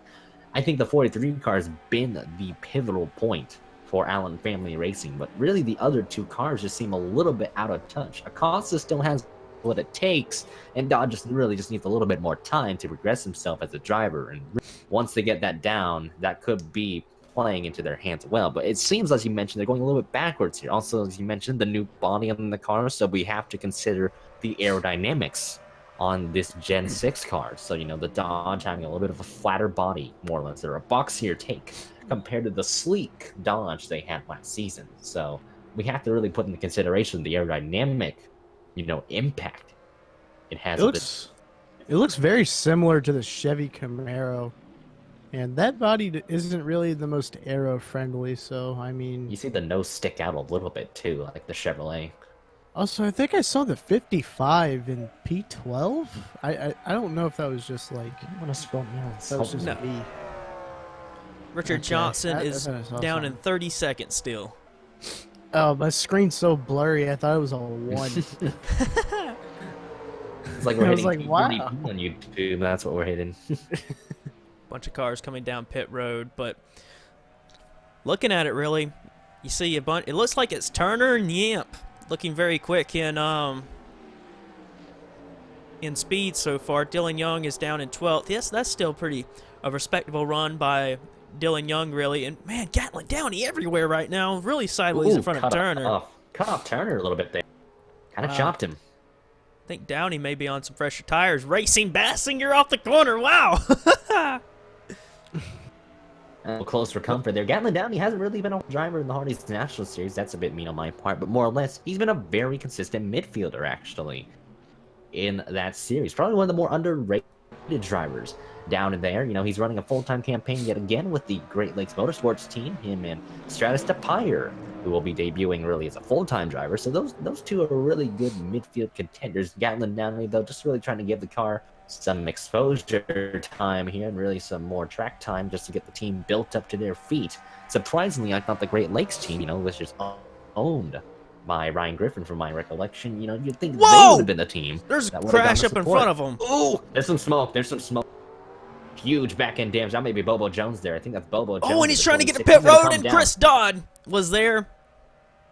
I think the 43 car has been the pivotal point for Allen Family Racing, but really the other 2 cars just seem a little bit out of touch. Acosta still has what it takes, and Dodd just needs a little bit more time to progress himself as a driver, and once they get that down, that could be playing into their hands well. But it seems, as you mentioned, they're going a little bit backwards here. Also, as you mentioned, the new body on the car, so we have to consider the aerodynamics on this Gen 6 car. So, you know, the Dodge having a little bit of a flatter body, more or less, or a boxier take compared to the sleek Dodge they had last season. So we have to really put into consideration the aerodynamic, you know, impact it has. It looks very similar to the Chevy Camaro, and that body isn't really the most aero friendly. So I mean, you see the nose stick out a little bit too, like the Chevrolet. Also, I think I saw the 55 in P12. I don't know if that was just like, I want to scroll down. that was just No. me. Richard Okay, Johnson I is thought I saw down in something. 30 seconds still. Oh, my screen's so blurry. I thought it was a 1. It's like we're I was hitting like, T32 wow. on YouTube. That's what we're hitting. Bunch of cars coming down pit road, but looking at it, really, you see a bunch. It looks like it's Turner and Yamp looking very quick in in speed so far. Dylan Young is down in 12th. Yes, that's still pretty a respectable run by Dylan Young, really. And, man, Gatlin Downey everywhere right now. Really sideways in front of Turner. Cut off Turner a little bit there. Kind of chopped him. I think Downey may be on some fresher tires. Racing Bassinger off the corner. Wow. A close for comfort there. Gatlin Downey hasn't really been a driver in the Hardy's National Series. That's a bit mean on my part, but more or less, he's been a very consistent midfielder, actually, in that series. Probably one of the more underrated drivers down in there. You know, he's running a full-time campaign yet again with the Great Lakes Motorsports team, him and Stratus DePire, who will be debuting really as a full-time driver. So those two are really good midfield contenders. Gatlin Downey, though, just really trying to give the car some exposure time here and really some more track time just to get the team built up to their feet. Surprisingly, I thought the Great Lakes team, you know, was just owned by Ryan Griffin from my recollection. You know, you'd think they would have been the team. There's a crash up in front of them. Oh, there's some smoke. There's some smoke. Huge back-end damage. That may be Bobo Jones there. I think that's Bobo Jones. Oh, and he's trying to get to pit road, and Chris Dodd was there.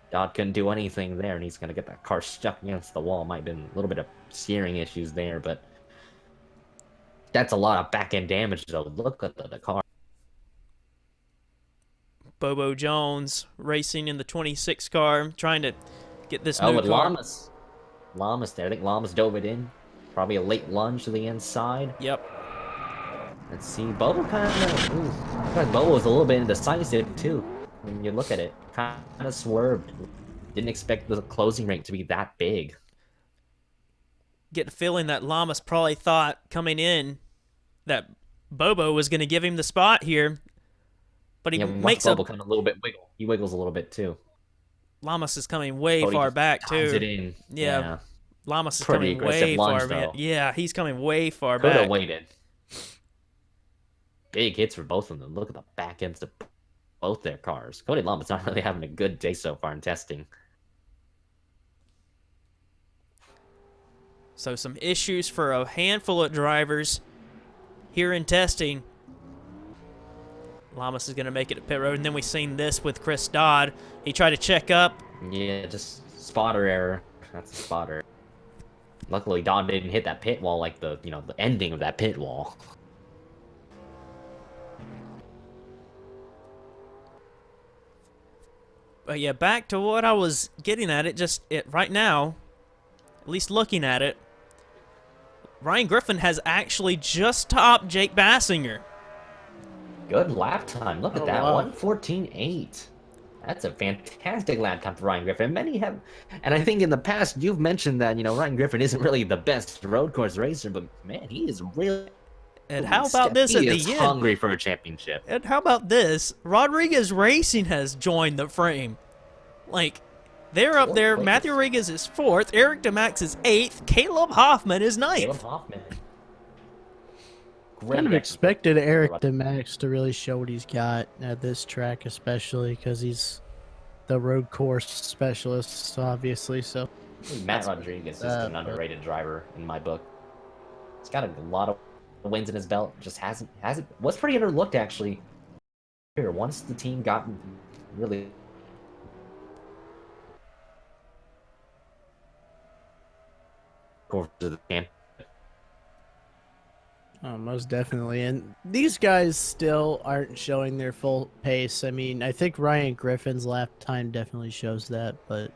Dodd couldn't do anything there, and he's going to get that car stuck against the wall. Might have been a little bit of steering issues there, but that's a lot of back-end damage, though. Look at the car. Bobo Jones racing in the 26 car, trying to get this new car. Lamas there. I think Lamas dove it in. Probably a late lunge to the inside. Yep. Let's see. Bobo kind of... Bobo was a little bit indecisive, too. When you look at it. Kind of swerved. Didn't expect the closing rate to be that big. Get the feeling that Lamas probably thought coming in that Bobo was going to give him the spot here, but he makes Bobo kind of a little bit wiggle. He wiggles a little bit too. Lamas is coming way far back too. It in. Yeah. Lamas is Pretty coming way lunge, far back. Yeah, he's coming way far Could back. have waited. Big hits for both of them. Look at the back ends of both their cars. Cody Lamas not really having a good day so far in testing. So some issues for a handful of drivers here in testing. Lamas is going to make it to pit road, and then we've seen this with Chris Dodd. He tried to check up. Yeah, just spotter error. That's a spotter. Luckily, Dodd didn't hit that pit wall like the ending of that pit wall. But yeah, back to what I was getting at. Right now, at least looking at it, Ryan Griffin has actually just topped Jake Bassinger. Good lap time. Look at that. Wow. 1:14.8. That's a fantastic lap time for Ryan Griffin. Many have, and I think in the past you've mentioned that Ryan Griffin isn't really the best road course racer, but man, he is really. And how about this at the end? Hungry for a championship. And how about this? Rodriguez Racing has joined the frame. Like, they're up there. Matthew Rodriguez is 4th. Eric DeMax is 8th. Caleb Hoffman is 9th. Caleb Hoffman. Kind of expected Eric DeMax to really show what he's got at this track, especially because he's the road course specialist, obviously. So Matt Rodriguez is an underrated driver in my book. He's got a lot of wins in his belt. Just hasn't was pretty underlooked actually. Here, once the team got really to the camp. Oh, most definitely. And these guys still aren't showing their full pace. I mean, I think Ryan Griffin's lap time definitely shows that, but,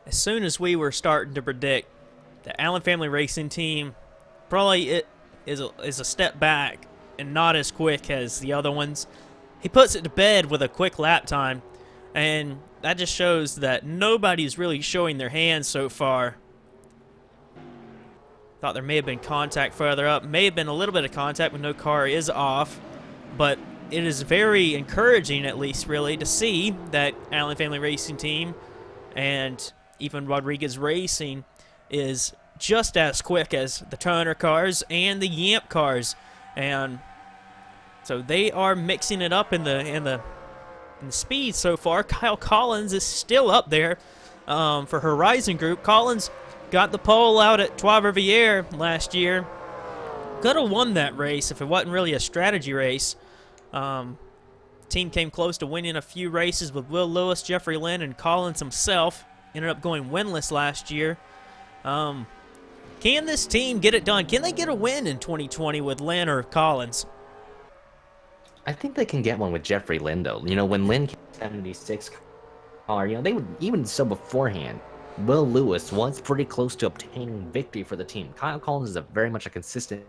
As soon as we were starting to predict the Allen Family Racing team, probably it is a step back and not as quick as the other ones, he puts it to bed with a quick lap time, and that just shows that nobody's really showing their hands so far. Thought there may have been contact further up. May have been a little bit of contact when no car is off. But it is very encouraging, at least, really, to see that Allen Family Racing team and even Rodriguez Racing is just as quick as the Turner cars and the Yamp cars. And so they are mixing it up in the speed so far. Kyle Collins is still up there for Horizon Group. Collins got the pole out at Trois Rivières last year. Could have won that race if it wasn't really a strategy race. Team came close to winning a few races with Will Lewis, Jeffrey Lynn, and Collins himself. Ended up going winless last year. Can this team get it done? Can they get a win in 2020 with Lynn or Collins? I think they can get one with Jeffrey Lynn, though. You know, when Lynn came 76 car, you know, they would, even so beforehand, Will Lewis was pretty close to obtaining victory for the team. Kyle Collins is very much a consistent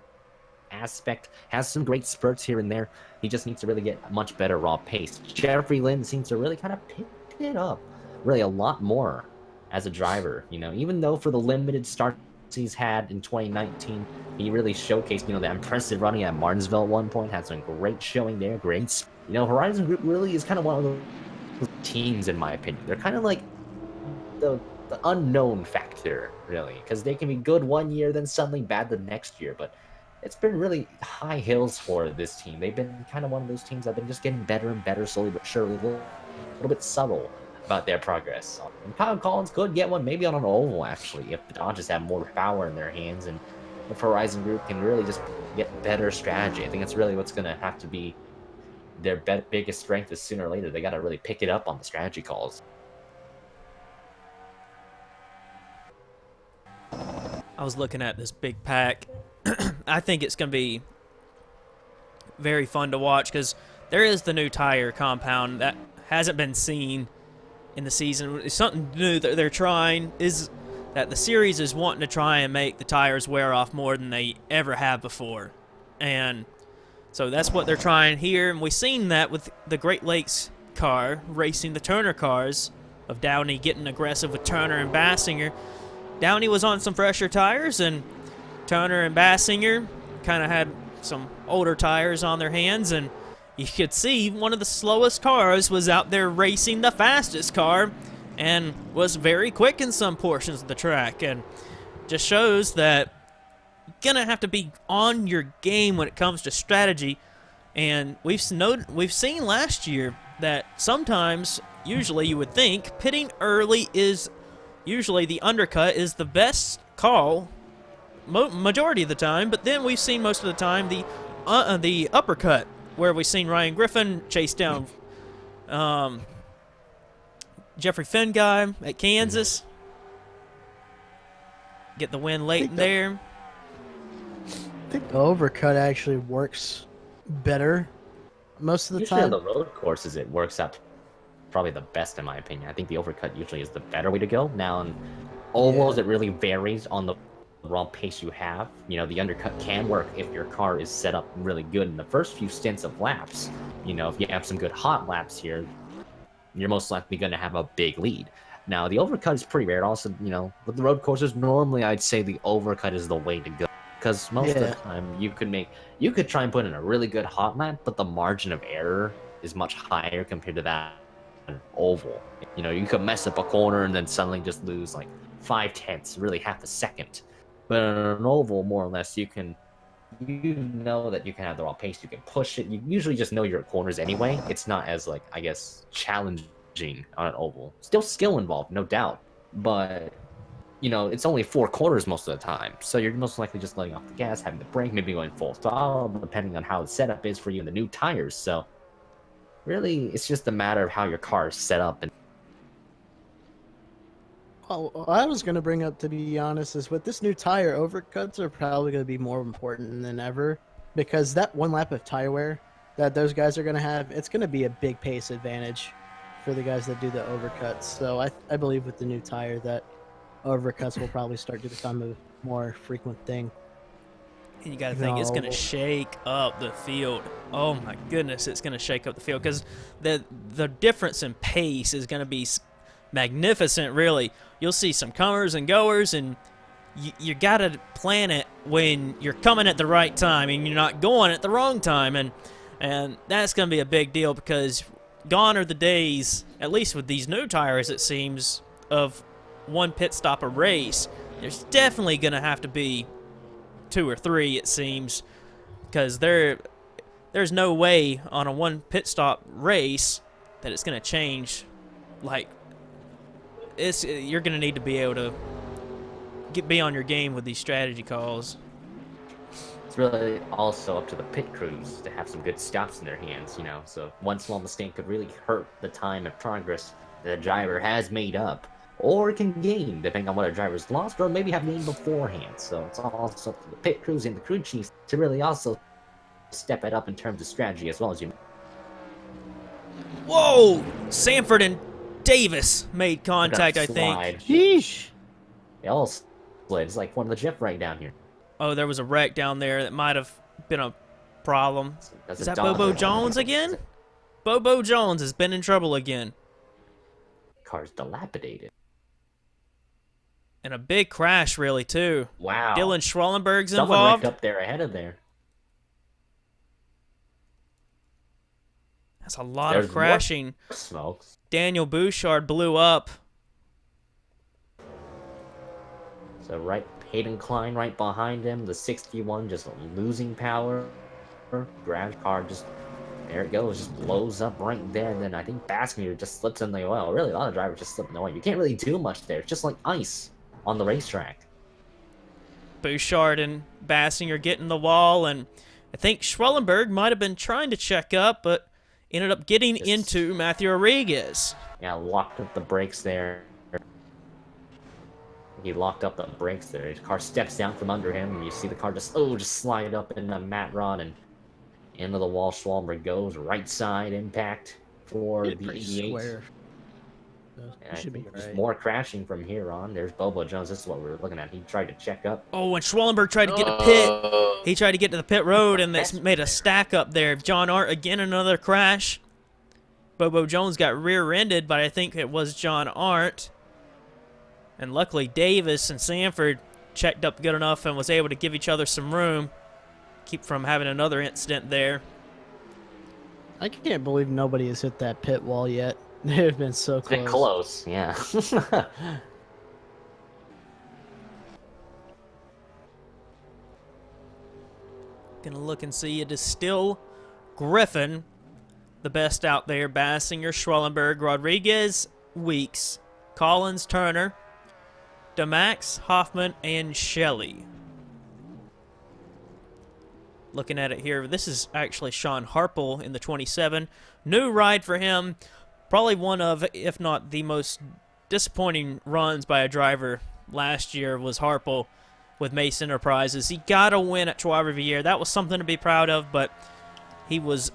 aspect, has some great spurts here and there. He just needs to really get much better raw pace. Jeffrey Lynn seems to really kind of pick it up really a lot more as a driver, you know, even though for the limited starts he's had in 2019, he really showcased, you know, that impressive running at Martinsville at one point, had some great showing there, great. You know, Horizon Group really is kind of one of those teams, in my opinion. They're kind of like the unknown factor, really, because they can be good one year, then suddenly bad the next year, but it's been really high hills for this team. They've been kind of one of those teams that have been just getting better and better slowly but surely, a little bit subtle about their progress. And Kyle Collins could get one maybe on an oval, actually, if the Dodgers have more power in their hands and if Horizon Group can really just get better strategy. I think that's really what's going to have to be their biggest strength is sooner or later. They got to really pick it up on the strategy calls. I was looking at this big pack. I think it's going to be very fun to watch because there is the new tire compound that hasn't been seen in the season. It's something new that they're trying, is that the series is wanting to try and make the tires wear off more than they ever have before. And so that's what they're trying here, and we've seen that with the Great Lakes car racing the Turner cars, of Downey getting aggressive with Turner and Bassinger. Downey was on some fresher tires, and Turner and Bassinger kind of had some older tires on their hands, and you could see one of the slowest cars was out there racing the fastest car and was very quick in some portions of the track, and just shows that you're gonna have to be on your game when it comes to strategy. And we've seen last year that sometimes, usually you would think, pitting early is usually the undercut is the best call majority of the time, but then we've seen most of the time the uppercut, where we've seen Ryan Griffin chase down Jeffrey Finn guy at Kansas, get the win late in there. I think the overcut actually works better most of the Usually time. on the road courses, it works out probably the best, in my opinion. I think the overcut usually is the better way to go. Now, in ovals, it really varies on the raw pace you have. You know, the undercut can work if your car is set up really good in the first few stints of laps. You know, if you have some good hot laps here, you're most likely going to have a big lead. Now, the overcut is pretty rare. Also, you know, with the road courses, normally I'd say the overcut is the way to go. Because most of the time, you could try and put in a really good hot lap, but the margin of error is much higher compared to that oval. You know, you could mess up a corner and then suddenly just lose like 5/10, really half a second. But on an oval, more or less, you know that you can have the raw pace, you can push it. You usually just know your corners anyway. It's not as, like, I guess, challenging on an oval. Still skill involved, no doubt. But, you know, it's only 4 corners most of the time. So you're most likely just letting off the gas, having the brake, maybe going full throttle, depending on how the setup is for you and the new tires. So really, it's just a matter of how your car is set up. And Well, what I was going to bring up, to be honest, is with this new tire, overcuts are probably going to be more important than ever, because that one lap of tire wear that those guys are going to have, it's going to be a big pace advantage for the guys that do the overcuts. So I believe with the new tire that overcuts will probably start to become a more frequent thing. And you got to think it's going to shake up the field. Oh my goodness, it's going to shake up the field, because the difference in pace is going to be magnificent, really. You'll see some comers and goers, and you got to plan it when you're coming at the right time and you're not going at the wrong time, and that's going to be a big deal, because gone are the days, at least with these new tires, it seems, of one pit stop a race. There's definitely going to have to be 2 or 3, it seems, because there's no way on a one pit stop race that it's going to change. Like, you're going to need to be able to be on your game with these strategy calls. it's really also up to the pit crews to have some good stops in their hands, you know. So one small mistake could really hurt the time and progress that the driver has made up. or can gain, depending on what a driver's lost, or maybe have gained beforehand. So it's also up to the pit crews and the crew chiefs to really also step it up in terms of strategy as well as you. Whoa! Sanford and Davis made contact, I think. Sheesh. They all slid. It's like one of the jet right down here. Oh, there was a wreck down there that might have been a problem. That's Is a that Bobo Jones again? Bobo Jones has been in trouble again. Car's dilapidated. And a big crash, really, too. Wow. Dylan Schwellenberg's Someone involved. wrecked up there ahead of there. That's a lot There's of crashing. more smoke. Daniel Bouchard blew up. So Hayden Klein right behind him. The 61 just losing power. Grabs car just, there it goes, just blows up right there. And then I think Baskinger just slips in the oil. Really, a lot of drivers just slip in the oil. You can't really do much there. It's just like ice on the racetrack. Bouchard and Bassinger getting the wall, and I think Schwellenberg might have been trying to check up, but ended up getting into Matthew Rodriguez. Yeah, locked up the brakes there. He locked up the brakes there. His car steps down from under him, and you see the car just slide up into Matt Rod and into the wall. Schwallenberg goes right side impact for the 88. Square. And Should be there's right. more crashing from here on. There's Bobo Jones. This is what we were looking at. He tried to check up. Oh, when Schwellenberg tried to get to pit, he tried to get to the pit road, and that's made a stack up there. John Art again, another crash. Bobo Jones got rear-ended, but I think it was John Art. And luckily, Davis and Sanford checked up good enough and was able to give each other some room, keep from having another incident there. I can't believe nobody has hit that pit wall yet. They've been so It's been close. close, yeah. Gonna look and see it is still Griffin, the best out there. Bassinger, Schwellenberg, Rodriguez, Weeks, Collins, Turner, DeMax, Hoffman, and Shelley. Looking at it here, this is actually Sean Harple in the 27. New ride for him. Probably one of, if not the most disappointing runs by a driver last year was Harple with Mace Enterprises. He got a win at Trois Rivières. That was something to be proud of, but he was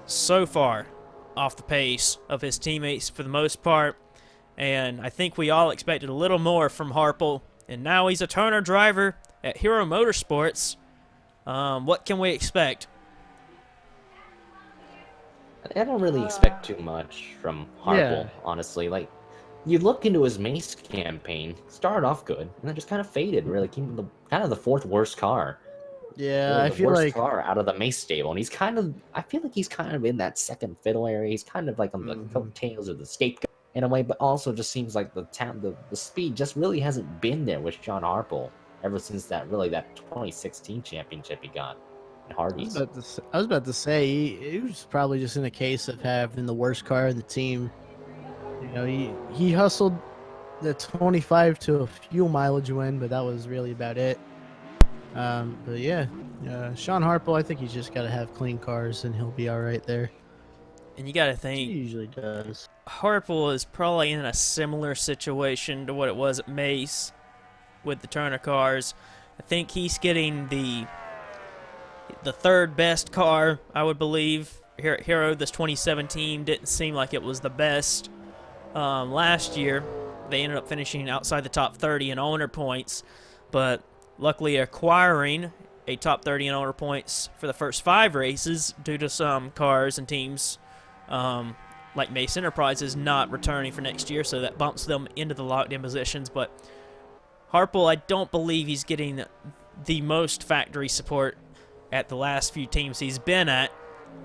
so far off the pace of his teammates for the most part. And I think we all expected a little more from Harple. And now he's a Turner driver at Hero Motorsports. What can we expect? I don't really expect too much from Harple, honestly. Like, you look into his Mace campaign, started off good, and then just kind of faded. Really came to kind of the fourth worst car. Yeah, Really I the feel worst like car out of the Mace stable, and I feel like he's kind of in that second fiddle area. He's kind of like on the coattails or the scapegoat in a way, but also just seems like the speed just really hasn't been there with John Harple ever since that 2016 championship he got in Hardee's. I was about to say he was probably just in a case of having the worst car in the team. You know, he hustled the 25 to a fuel mileage win, but that was really about it. But yeah, Sean Harple, I think he's just got to have clean cars and he'll be all right there. And you got to He think, usually does. Harple is probably in a similar situation to what it was at Mace with the Turner cars. I think he's getting the third best car, I would believe. Here at Hero, this 2017 didn't seem like it was the best. Last year, they ended up finishing outside the top 30 in owner points, but luckily acquiring a top 30 in owner points for the first 5 races due to some cars and teams like Mace Enterprises not returning for next year, so that bumps them into the locked-in positions. But Harple, I don't believe he's getting the most factory support at the last few teams he's been at.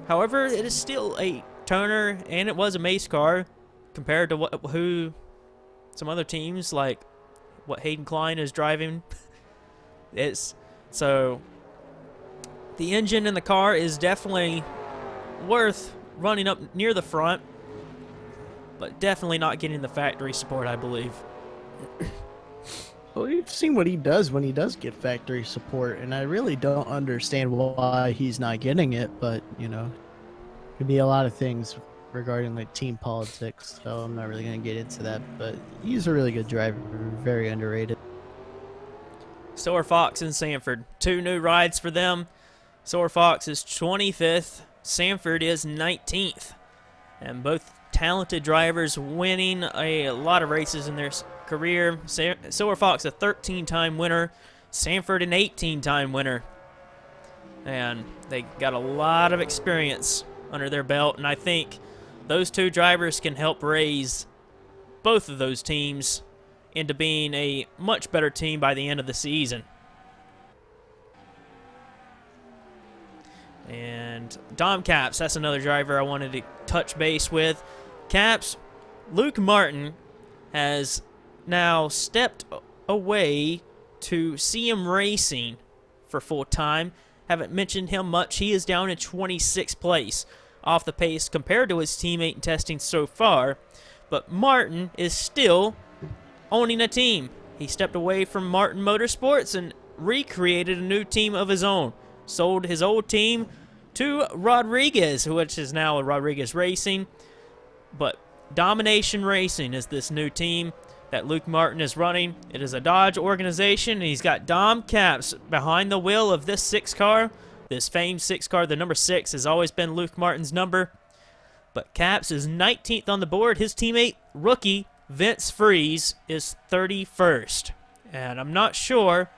However, it is still a Turner, and it was a Mace car compared to who some other teams, like what Hayden Klein is driving. So the engine in the car is definitely worth running up near the front, but definitely not getting the factory support, I believe. Well, you've seen what he does when he does get factory support, and I really don't understand why he's not getting it, but, you know, could be a lot of things. regarding like team politics, so I'm not really gonna get into that. But he's a really good driver, very underrated. Soar Fox and Sanford, 2 new rides for them. Soar Fox is 25th, Sanford is 19th, and both talented drivers winning a lot of races in their career. Soar Fox a 13-time winner, Sanford an 18-time winner, and they got a lot of experience under their belt, and I think those 2 drivers can help raise both of those teams into being a much better team by the end of the season. And Dom Caps, that's another driver I wanted to touch base with. Caps, Luke Martin has now stepped away to CM Racing for full time. Haven't mentioned him much. He is down in 26th place, off the pace compared to his teammate in testing so far. But Martin is still owning a team. He stepped away from Martin Motorsports and recreated a new team of his own. Sold his old team to Rodriguez, which is now Rodriguez Racing. But Domination Racing is this new team that Luke Martin is running. It is a Dodge organization, and he's got Dom Caps behind the wheel of this 6 car. This famed 6 car, the number 6, has always been Luke Martin's number. But Caps is 19th on the board. His teammate, rookie Vince Freeze, is 31st. And I'm not sure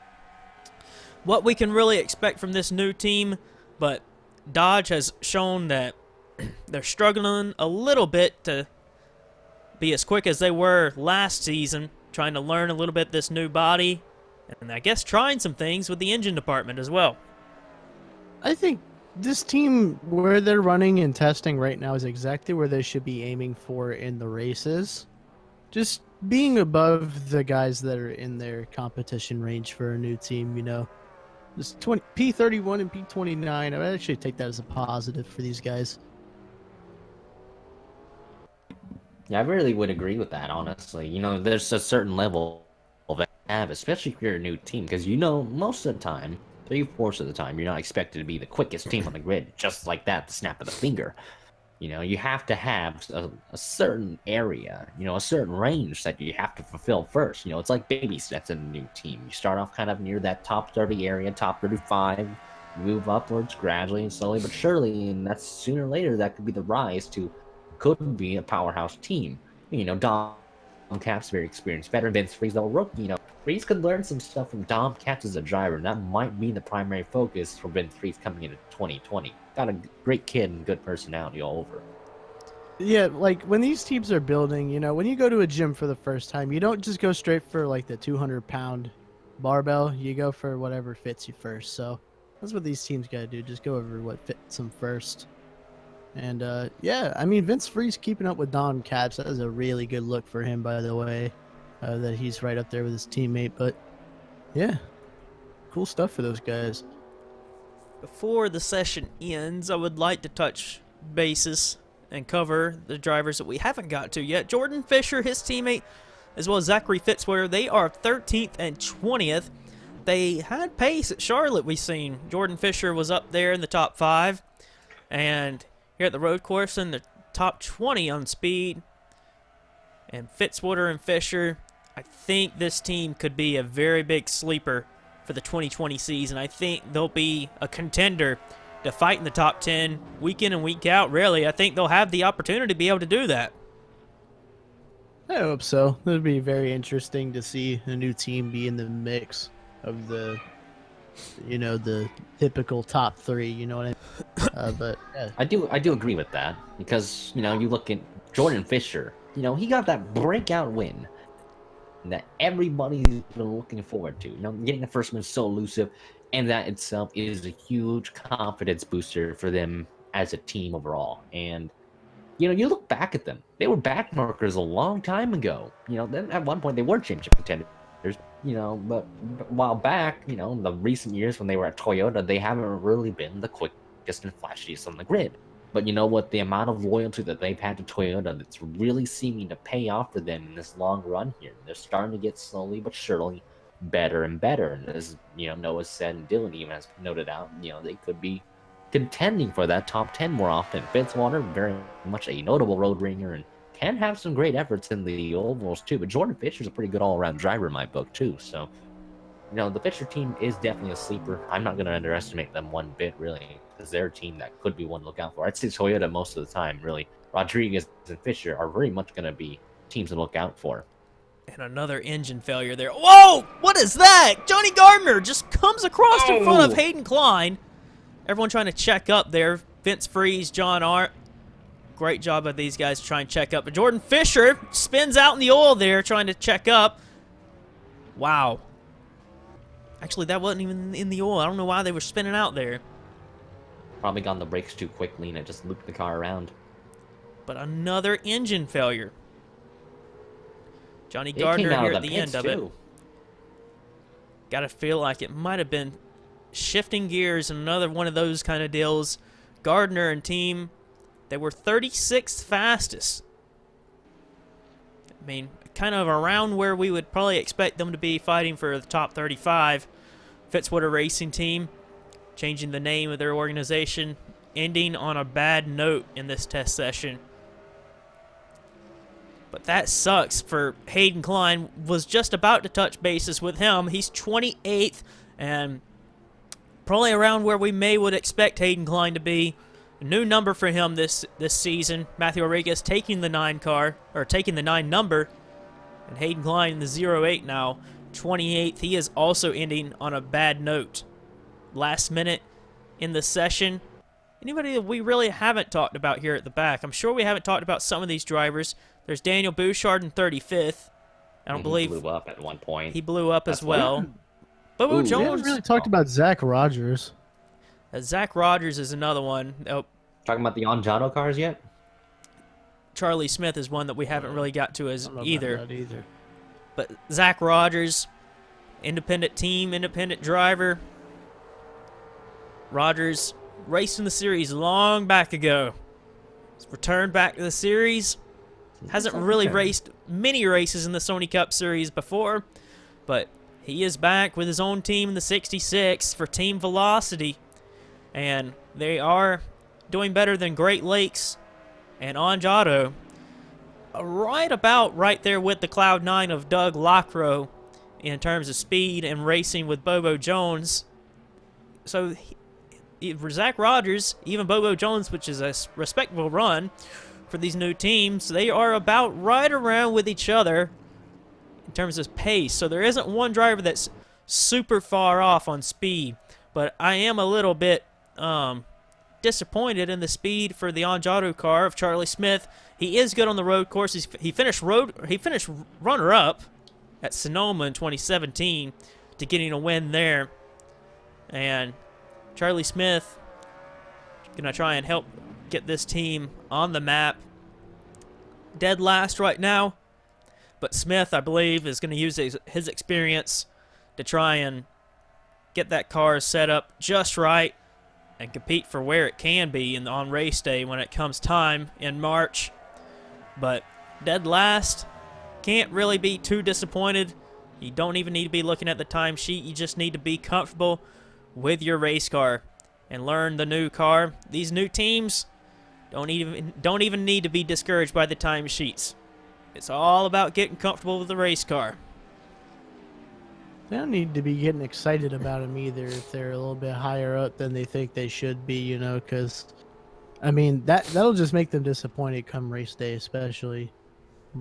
what we can really expect from this new team, but Dodge has shown that they're struggling a little bit to be as quick as they were last season, trying to learn a little bit this new body, and I guess trying some things with the engine department as well. I think this team, where they're running and testing right now, is exactly where they should be aiming for in the races. Just being above the guys that are in their competition range for a new team, you know. This P31 and P29, I would actually take that as a positive for these guys. Yeah, I really would agree with that, honestly. You know, there's a certain level of have, especially if you're a new team, because you know, most of the time, 3/4 of the time, you're not expected to be the quickest team on the grid, just like that, the snap of the finger. You know, you have to have a certain area, you know, a certain range that you have to fulfill first. You know, it's like baby steps in a new team. You start off kind of near that top 30 area, top 35, move upwards gradually and slowly but surely, and that's sooner or later that could be the rise to could be a powerhouse team. You know, Dom Caps, very experienced veteran. Vince Freeze, though, rookie. You know, Freeze could learn some stuff from Dom Caps as a driver, and that might be the primary focus for Vince Freeze coming into 2020. Got a great kid and good personality all over. Yeah, like when these teams are building, you know, when you go to a gym for the first time, you don't just go straight for like the 200-pound barbell. You go for whatever fits you first. So that's what these teams got to do. Just go over what fits them first. And yeah, I mean, Vince Freeze keeping up with Dom Caps, that was a really good look for him, by the way, that he's right up there with his teammate. But yeah, cool stuff for those guys. Before the session ends, I would like to touch bases and cover the drivers that we haven't got to yet. Jordan Fisher, his teammate, as well as Zachary Fitzwater, they are 13th and 20th. They had pace at Charlotte, we've seen. Jordan Fisher was up there in the top 5, and here at the road course in the top 20 on speed. And Fitzwater and Fisher, I think this team could be a very big sleeper for the 2020 season. I think they'll be a contender to fight in the top 10 week in and week out, really. I think they'll have the opportunity to be able to do that. I hope so. It would be very interesting to see a new team be in the mix of the, you know, the typical top 3, you know what I mean? But yeah. I do agree with that, because, you know, you look at Jordan Fisher, you know, he got that breakout win that everybody's been looking forward to. You know, getting the first win is so elusive, and that itself is a huge confidence booster for them as a team overall. And, you know, you look back at them, they were backmarkers a long time ago. You know, then at one point they were championship contenders. You know, but a while back, you know, in the recent years when they were at Toyota, they haven't really been the quickest and flashiest on the grid. But you know what? The amount of loyalty that they've had to Toyota, that's really seeming to pay off for them in this long run here. They're starting to get slowly but surely better and better. And as, you know, Noah said, and Dylan even has noted out, you know, they could be contending for that top 10 more often. Fitzwater, very much a notable road ringer and can have some great efforts in the ovals too. But Jordan Fisher's a pretty good all-around driver in my book too. So, the Fisher team is definitely a sleeper. I'm not going to underestimate them one bit, really, because they're a team that could be one to look out for. I'd say Toyota most of the time, really. Rodriguez and Fisher are very much going to be teams to look out for. And another engine failure there. Whoa! What is that? Johnny Gardner just comes across in front of Hayden Klein. Everyone trying to check up there. Vince Freeze, John Art. Great job of these guys trying to check up. But Jordan Fisher spins out in the oil there trying to check up. Wow. Actually, that wasn't even in the oil. I don't know why they were spinning out there. Probably got on the brakes too quickly and it just looped the car around. But another engine failure. Johnny Gardner here at the end of it. Gotta feel like it might have been shifting gears and another one of those kind of deals. Gardner and team, they were 36th fastest. I mean, kind of around where we would probably expect them to be fighting for the top 35. Fitzwater Racing Team, changing the name of their organization, ending on a bad note in this test session. But that sucks for Hayden Klein. Was just about to touch bases with him. He's 28th and probably around where we would expect Hayden Klein to be. A new number for him this season. Matthew Rodriguez taking the 9 number, and Hayden Klein in the 08 now, 28th. He is also ending on a bad note. Last minute in the session. Anybody that we really haven't talked about here at the back? I'm sure we haven't talked about some of these drivers. There's Daniel Bouchard in 35th. I don't believe he blew up at one point. He blew up as well. Bobo Jones. We haven't really talked about Zach Rogers. Zach Rogers is another one. Oh, talking about the Anjado cars yet? Charlie Smith is one that we haven't really got to as either. Either. But Zach Rogers, independent team, independent driver. Rogers raced in the series long back ago. He's returned back to the series. Hasn't really raced many races in the Sony Cup Series before, but he is back with his own team in the 66 for Team Velocity, and they are doing better than Great Lakes and Anjado. Right there with the Cloud 9 of Doug Lockrow in terms of speed and racing with Bobo Jones. So for Zach Rogers, even Bobo Jones, which is a respectable run for these new teams, they are about right around with each other in terms of pace. So there isn't one driver that's super far off on speed, but I am a little bit disappointed in the speed for the Anjado car of Charlie Smith. He is good on the road course. He finished runner-up at Sonoma in 2017 to getting a win there. And Charlie Smith gonna try and help get this team on the map. Dead last right now, but Smith, I believe, is going to use his experience to try and get that car set up just right and compete for where it can be on race day when it comes time in March. But dead last, can't really be too disappointed. You don't even need to be looking at the timesheet. You just need to be comfortable with your race car and learn the new car. These new teams don't even need to be discouraged by the timesheets. It's all about getting comfortable with the race car. They don't need to be getting excited about them either if they're a little bit higher up than they think they should be, because, I mean, that'll just make them disappointed come race day, especially.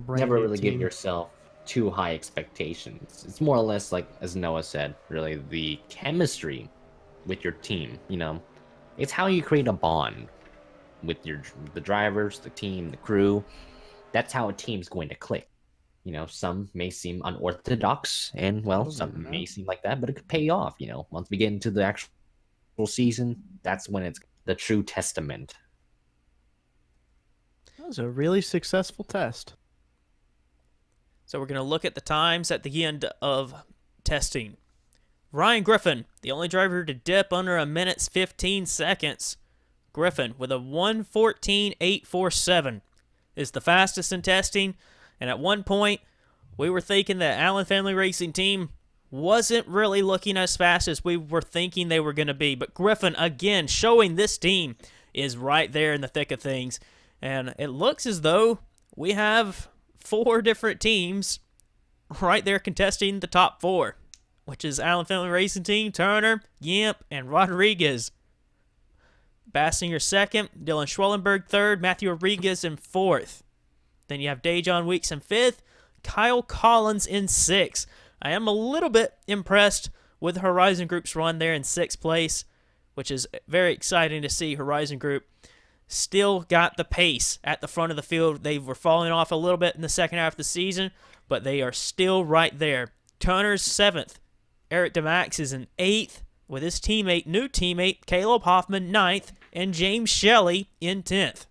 Never really give yourself too high expectations. It's more or less like, as Noah said, really, the chemistry with your team, It's how you create a bond with the drivers, the team, the crew. That's how a team's going to click. Some may seem unorthodox, and some may seem like that, but it could pay off. Once we get into the actual season, that's when it's the true testament. That was a really successful test. So we're going to look at the times at the end of testing. Ryan Griffin, the only driver to dip under a minute's 15 seconds. Griffin with a 1:14.847 is the fastest in testing, and at one point we were thinking that Allen Family Racing Team wasn't really looking as fast as we were thinking they were going to be. But Griffin, again, showing this team is right there in the thick of things. And it looks as though we have 4 different teams right there contesting the top 4, which is Allen Finley Racing Team, Turner, Yimp, and Rodriguez. Bassinger second, Dylan Schwellenberg third, Matthew Rodriguez in fourth. Then you have Dejon Weeks in fifth, Kyle Collins in sixth. I am a little bit impressed with Horizon Group's run there in sixth place, which is very exciting to see. Horizon Group still got the pace at the front of the field. They were falling off a little bit in the second half of the season, but they are still right there. Turner's seventh. Eric DeMax is in eighth with his new teammate, Caleb Hoffman, ninth, and James Shelley in 10th.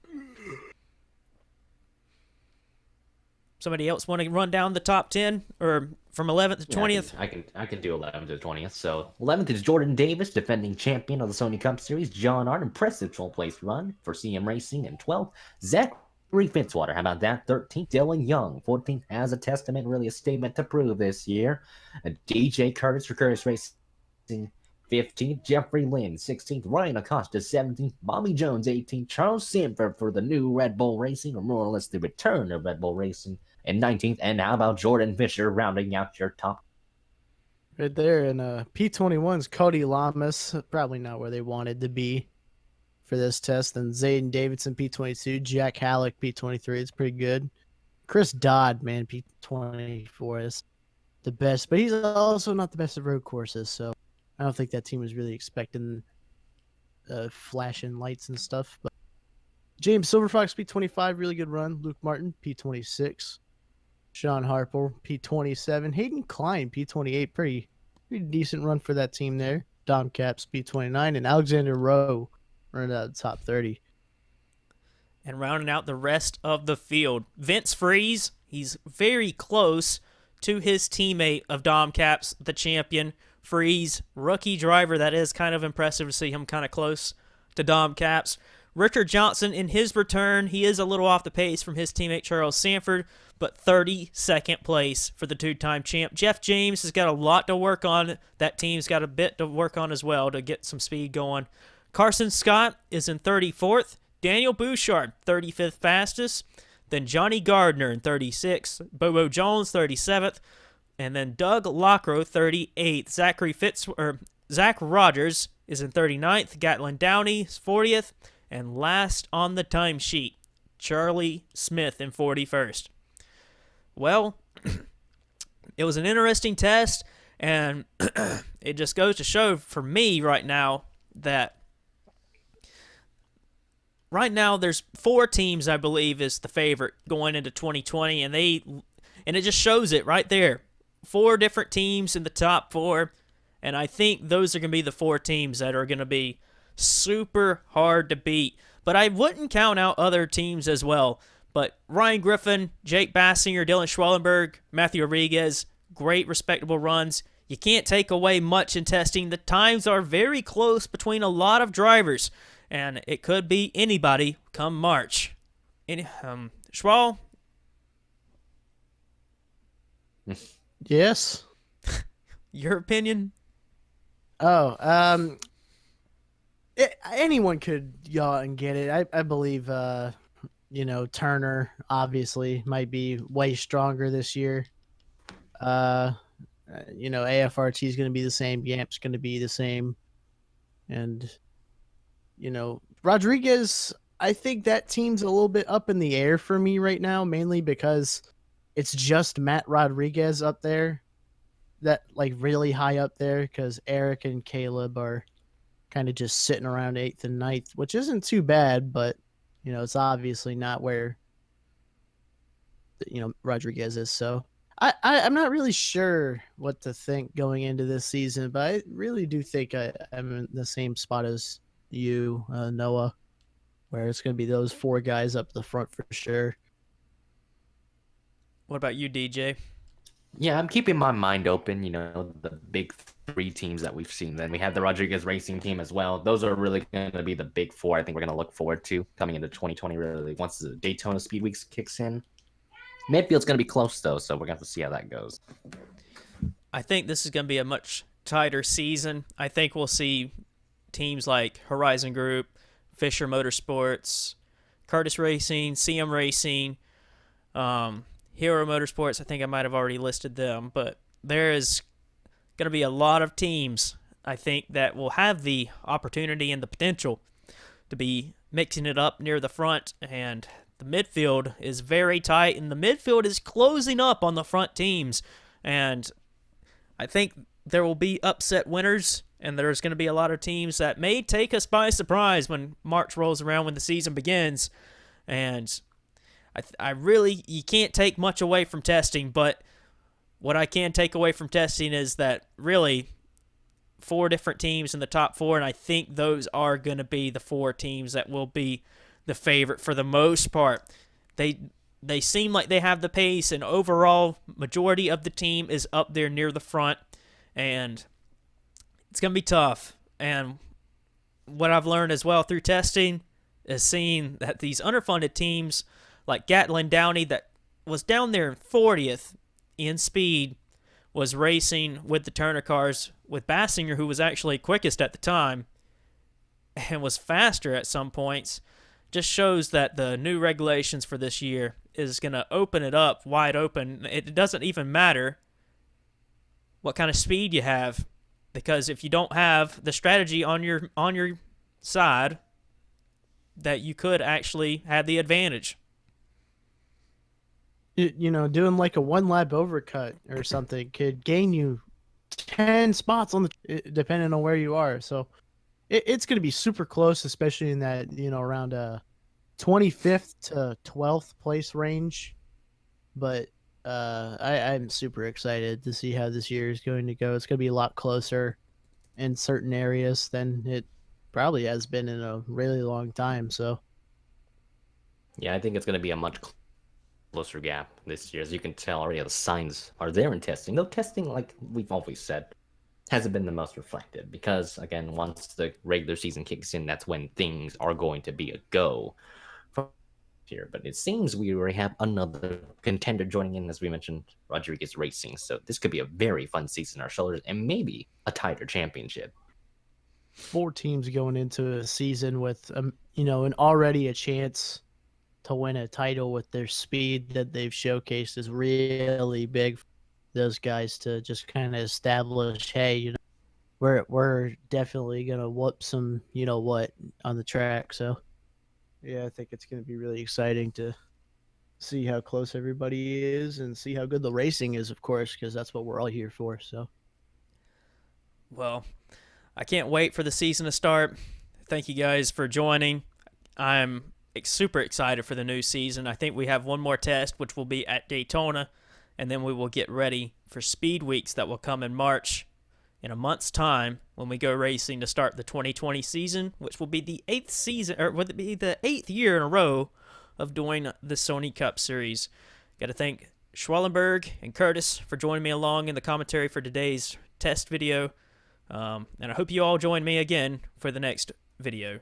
Somebody else want to run down the top 10 or from 11th to 20th? Yeah, I can do 11th to 20th. So 11th is Jordan Davis, defending champion of the Sony Cup Series. John Art, impressive 12th place run for CM Racing. And 12th, Zachary Fitzwater. How about that? 13th, Dylan Young. 14th, as a testament, really a statement to prove this year. DJ Curtis for Curtis Racing. 15th, Jeffrey Lynn. 16th, Ryan Acosta. 17th, Bobby Jones. 18th, Charles Sanford for the new Red Bull Racing, or more or less the return of Red Bull Racing. And 19th, and how about Jordan Fisher rounding out your top? Right there, and P21's Cody Lamas, probably not where they wanted to be for this test. Then Zayden Davidson, P22, Jack Halleck, P23, it's pretty good. Chris Dodd, man, P24 is the best, but he's also not the best at road courses, so I don't think that team was really expecting flashing lights and stuff. But James Silverfox, P25, really good run. Luke Martin, P26. Sean Harper, P27. Hayden Klein, P28. Pretty decent run for that team there. Dom Caps, P29. And Alexander Rowe running out of the top 30. And rounding out the rest of the field, Vince Freeze. He's very close to his teammate of Dom Caps, the champion. Freeze, rookie driver. That is kind of impressive to see him kind of close to Dom Caps. Richard Johnson, in his return, he is a little off the pace from his teammate Charles Sanford, but 32nd place for the two-time champ. Jeff James has got a lot to work on. That team's got a bit to work on as well to get some speed going. Carson Scott is in 34th. Daniel Bouchard, 35th fastest. Then Johnny Gardner in 36th. Bobo Jones, 37th. And then Doug Lockrow, 38th. Zach Rogers is in 39th. Gatlin Downey is 40th. And last on the timesheet, Charlie Smith in 41st. Well, it was an interesting test, and it just goes to show for me right now that right now there's 4 teams I believe is the favorite going into 2020, and it just shows it right there. 4 different teams in the top 4, and I think those are going to be the 4 teams that are going to be super hard to beat. But I wouldn't count out other teams as well. But Ryan Griffin, Jake Bassinger, Dylan Schwellenberg, Matthew Rodriguez, great respectable runs. You can't take away much in testing. The times are very close between a lot of drivers, and it could be anybody come March. Schwal? Yes. Your opinion? Anyone could yaw and get it. I believe, Turner obviously might be way stronger this year. AFRT is going to be the same. Yamp's going to be the same. And, Rodriguez, I think that team's a little bit up in the air for me right now, mainly because it's just Matt Rodriguez up there. That, really high up there, because Eric and Caleb are kind of just sitting around 8th and 9th, which isn't too bad, but, it's obviously not where, Rodriguez is. So I'm not really sure what to think going into this season, but I really do think I'm in the same spot as you, Noah, where it's going to be those 4 guys up the front for sure. What about you, DJ? Yeah, I'm keeping my mind open, the big 3 teams that we've seen. Then we have the Rodriguez Racing team as well. Those are really going to be the big 4 I think we're going to look forward to coming into 2020, really, once the Daytona Speed Weeks kicks in. Midfield's going to be close, though, so we're going to have to see how that goes. I think this is going to be a much tighter season. I think we'll see teams like Horizon Group, Fisher Motorsports, Curtis Racing, CM Racing, Hero Motorsports. I think I might have already listed them, but there is going to be a lot of teams, I think, that will have the opportunity and the potential to be mixing it up near the front, and the midfield is very tight, and the midfield is closing up on the front teams, and I think there will be upset winners, and there's going to be a lot of teams that may take us by surprise when March rolls around, when the season begins, and I really, you can't take much away from testing, but what I can take away from testing is that really 4 different teams in the top 4, and I think those are going to be the 4 teams that will be the favorite for the most part. They seem like they have the pace, and overall majority of the team is up there near the front, and it's going to be tough. And what I've learned as well through testing is seeing that these underfunded teams like Gatlin Downey, that was down there 40th in speed, was racing with the Turner cars with Bassinger, who was actually quickest at the time and was faster at some points. Just shows that the new regulations for this year is going to open it up wide open. It doesn't even matter what kind of speed you have, because if you don't have the strategy on your side, that you could actually have the advantage. Doing like a 1-lap overcut or something could gain you 10 spots on depending on where you are. So it's going to be super close, especially in that, around 25th to 12th place range. But I'm super excited to see how this year is going to go. It's going to be a lot closer in certain areas than it probably has been in a really long time. So Yeah, I think it's going to be a much closer gap this year. As you can tell already, the signs are there in testing. Though testing, like we've always said, hasn't been the most reflective, because again, once the regular season kicks in, that's when things are going to be a go from here. But it seems we already have another contender joining in, as we mentioned, Rodriguez Racing. So this could be a very fun season on our shoulders, and maybe a tighter championship. 4 teams going into a season with an already a chance to win a title with their speed that they've showcased is really big for those guys to just kind of establish, hey, we're definitely gonna whoop some what on the track. So yeah, I think it's gonna be really exciting to see how close everybody is and see how good the racing is, of course, because that's what we're all here for. So Well, I can't wait for the season to start. Thank you guys for joining. I'm super excited for the new season. I think we have one more test, which will be at Daytona, and then we will get ready for Speed Weeks that will come in March, in a month's time, when we go racing to start the 2020 season, which will be the 8th season, or would it be the 8th year in a row of doing the Sony Cup Series. Got to thank Schwellenberg and Curtis for joining me along in the commentary for today's test video, and I hope you all join me again for the next video.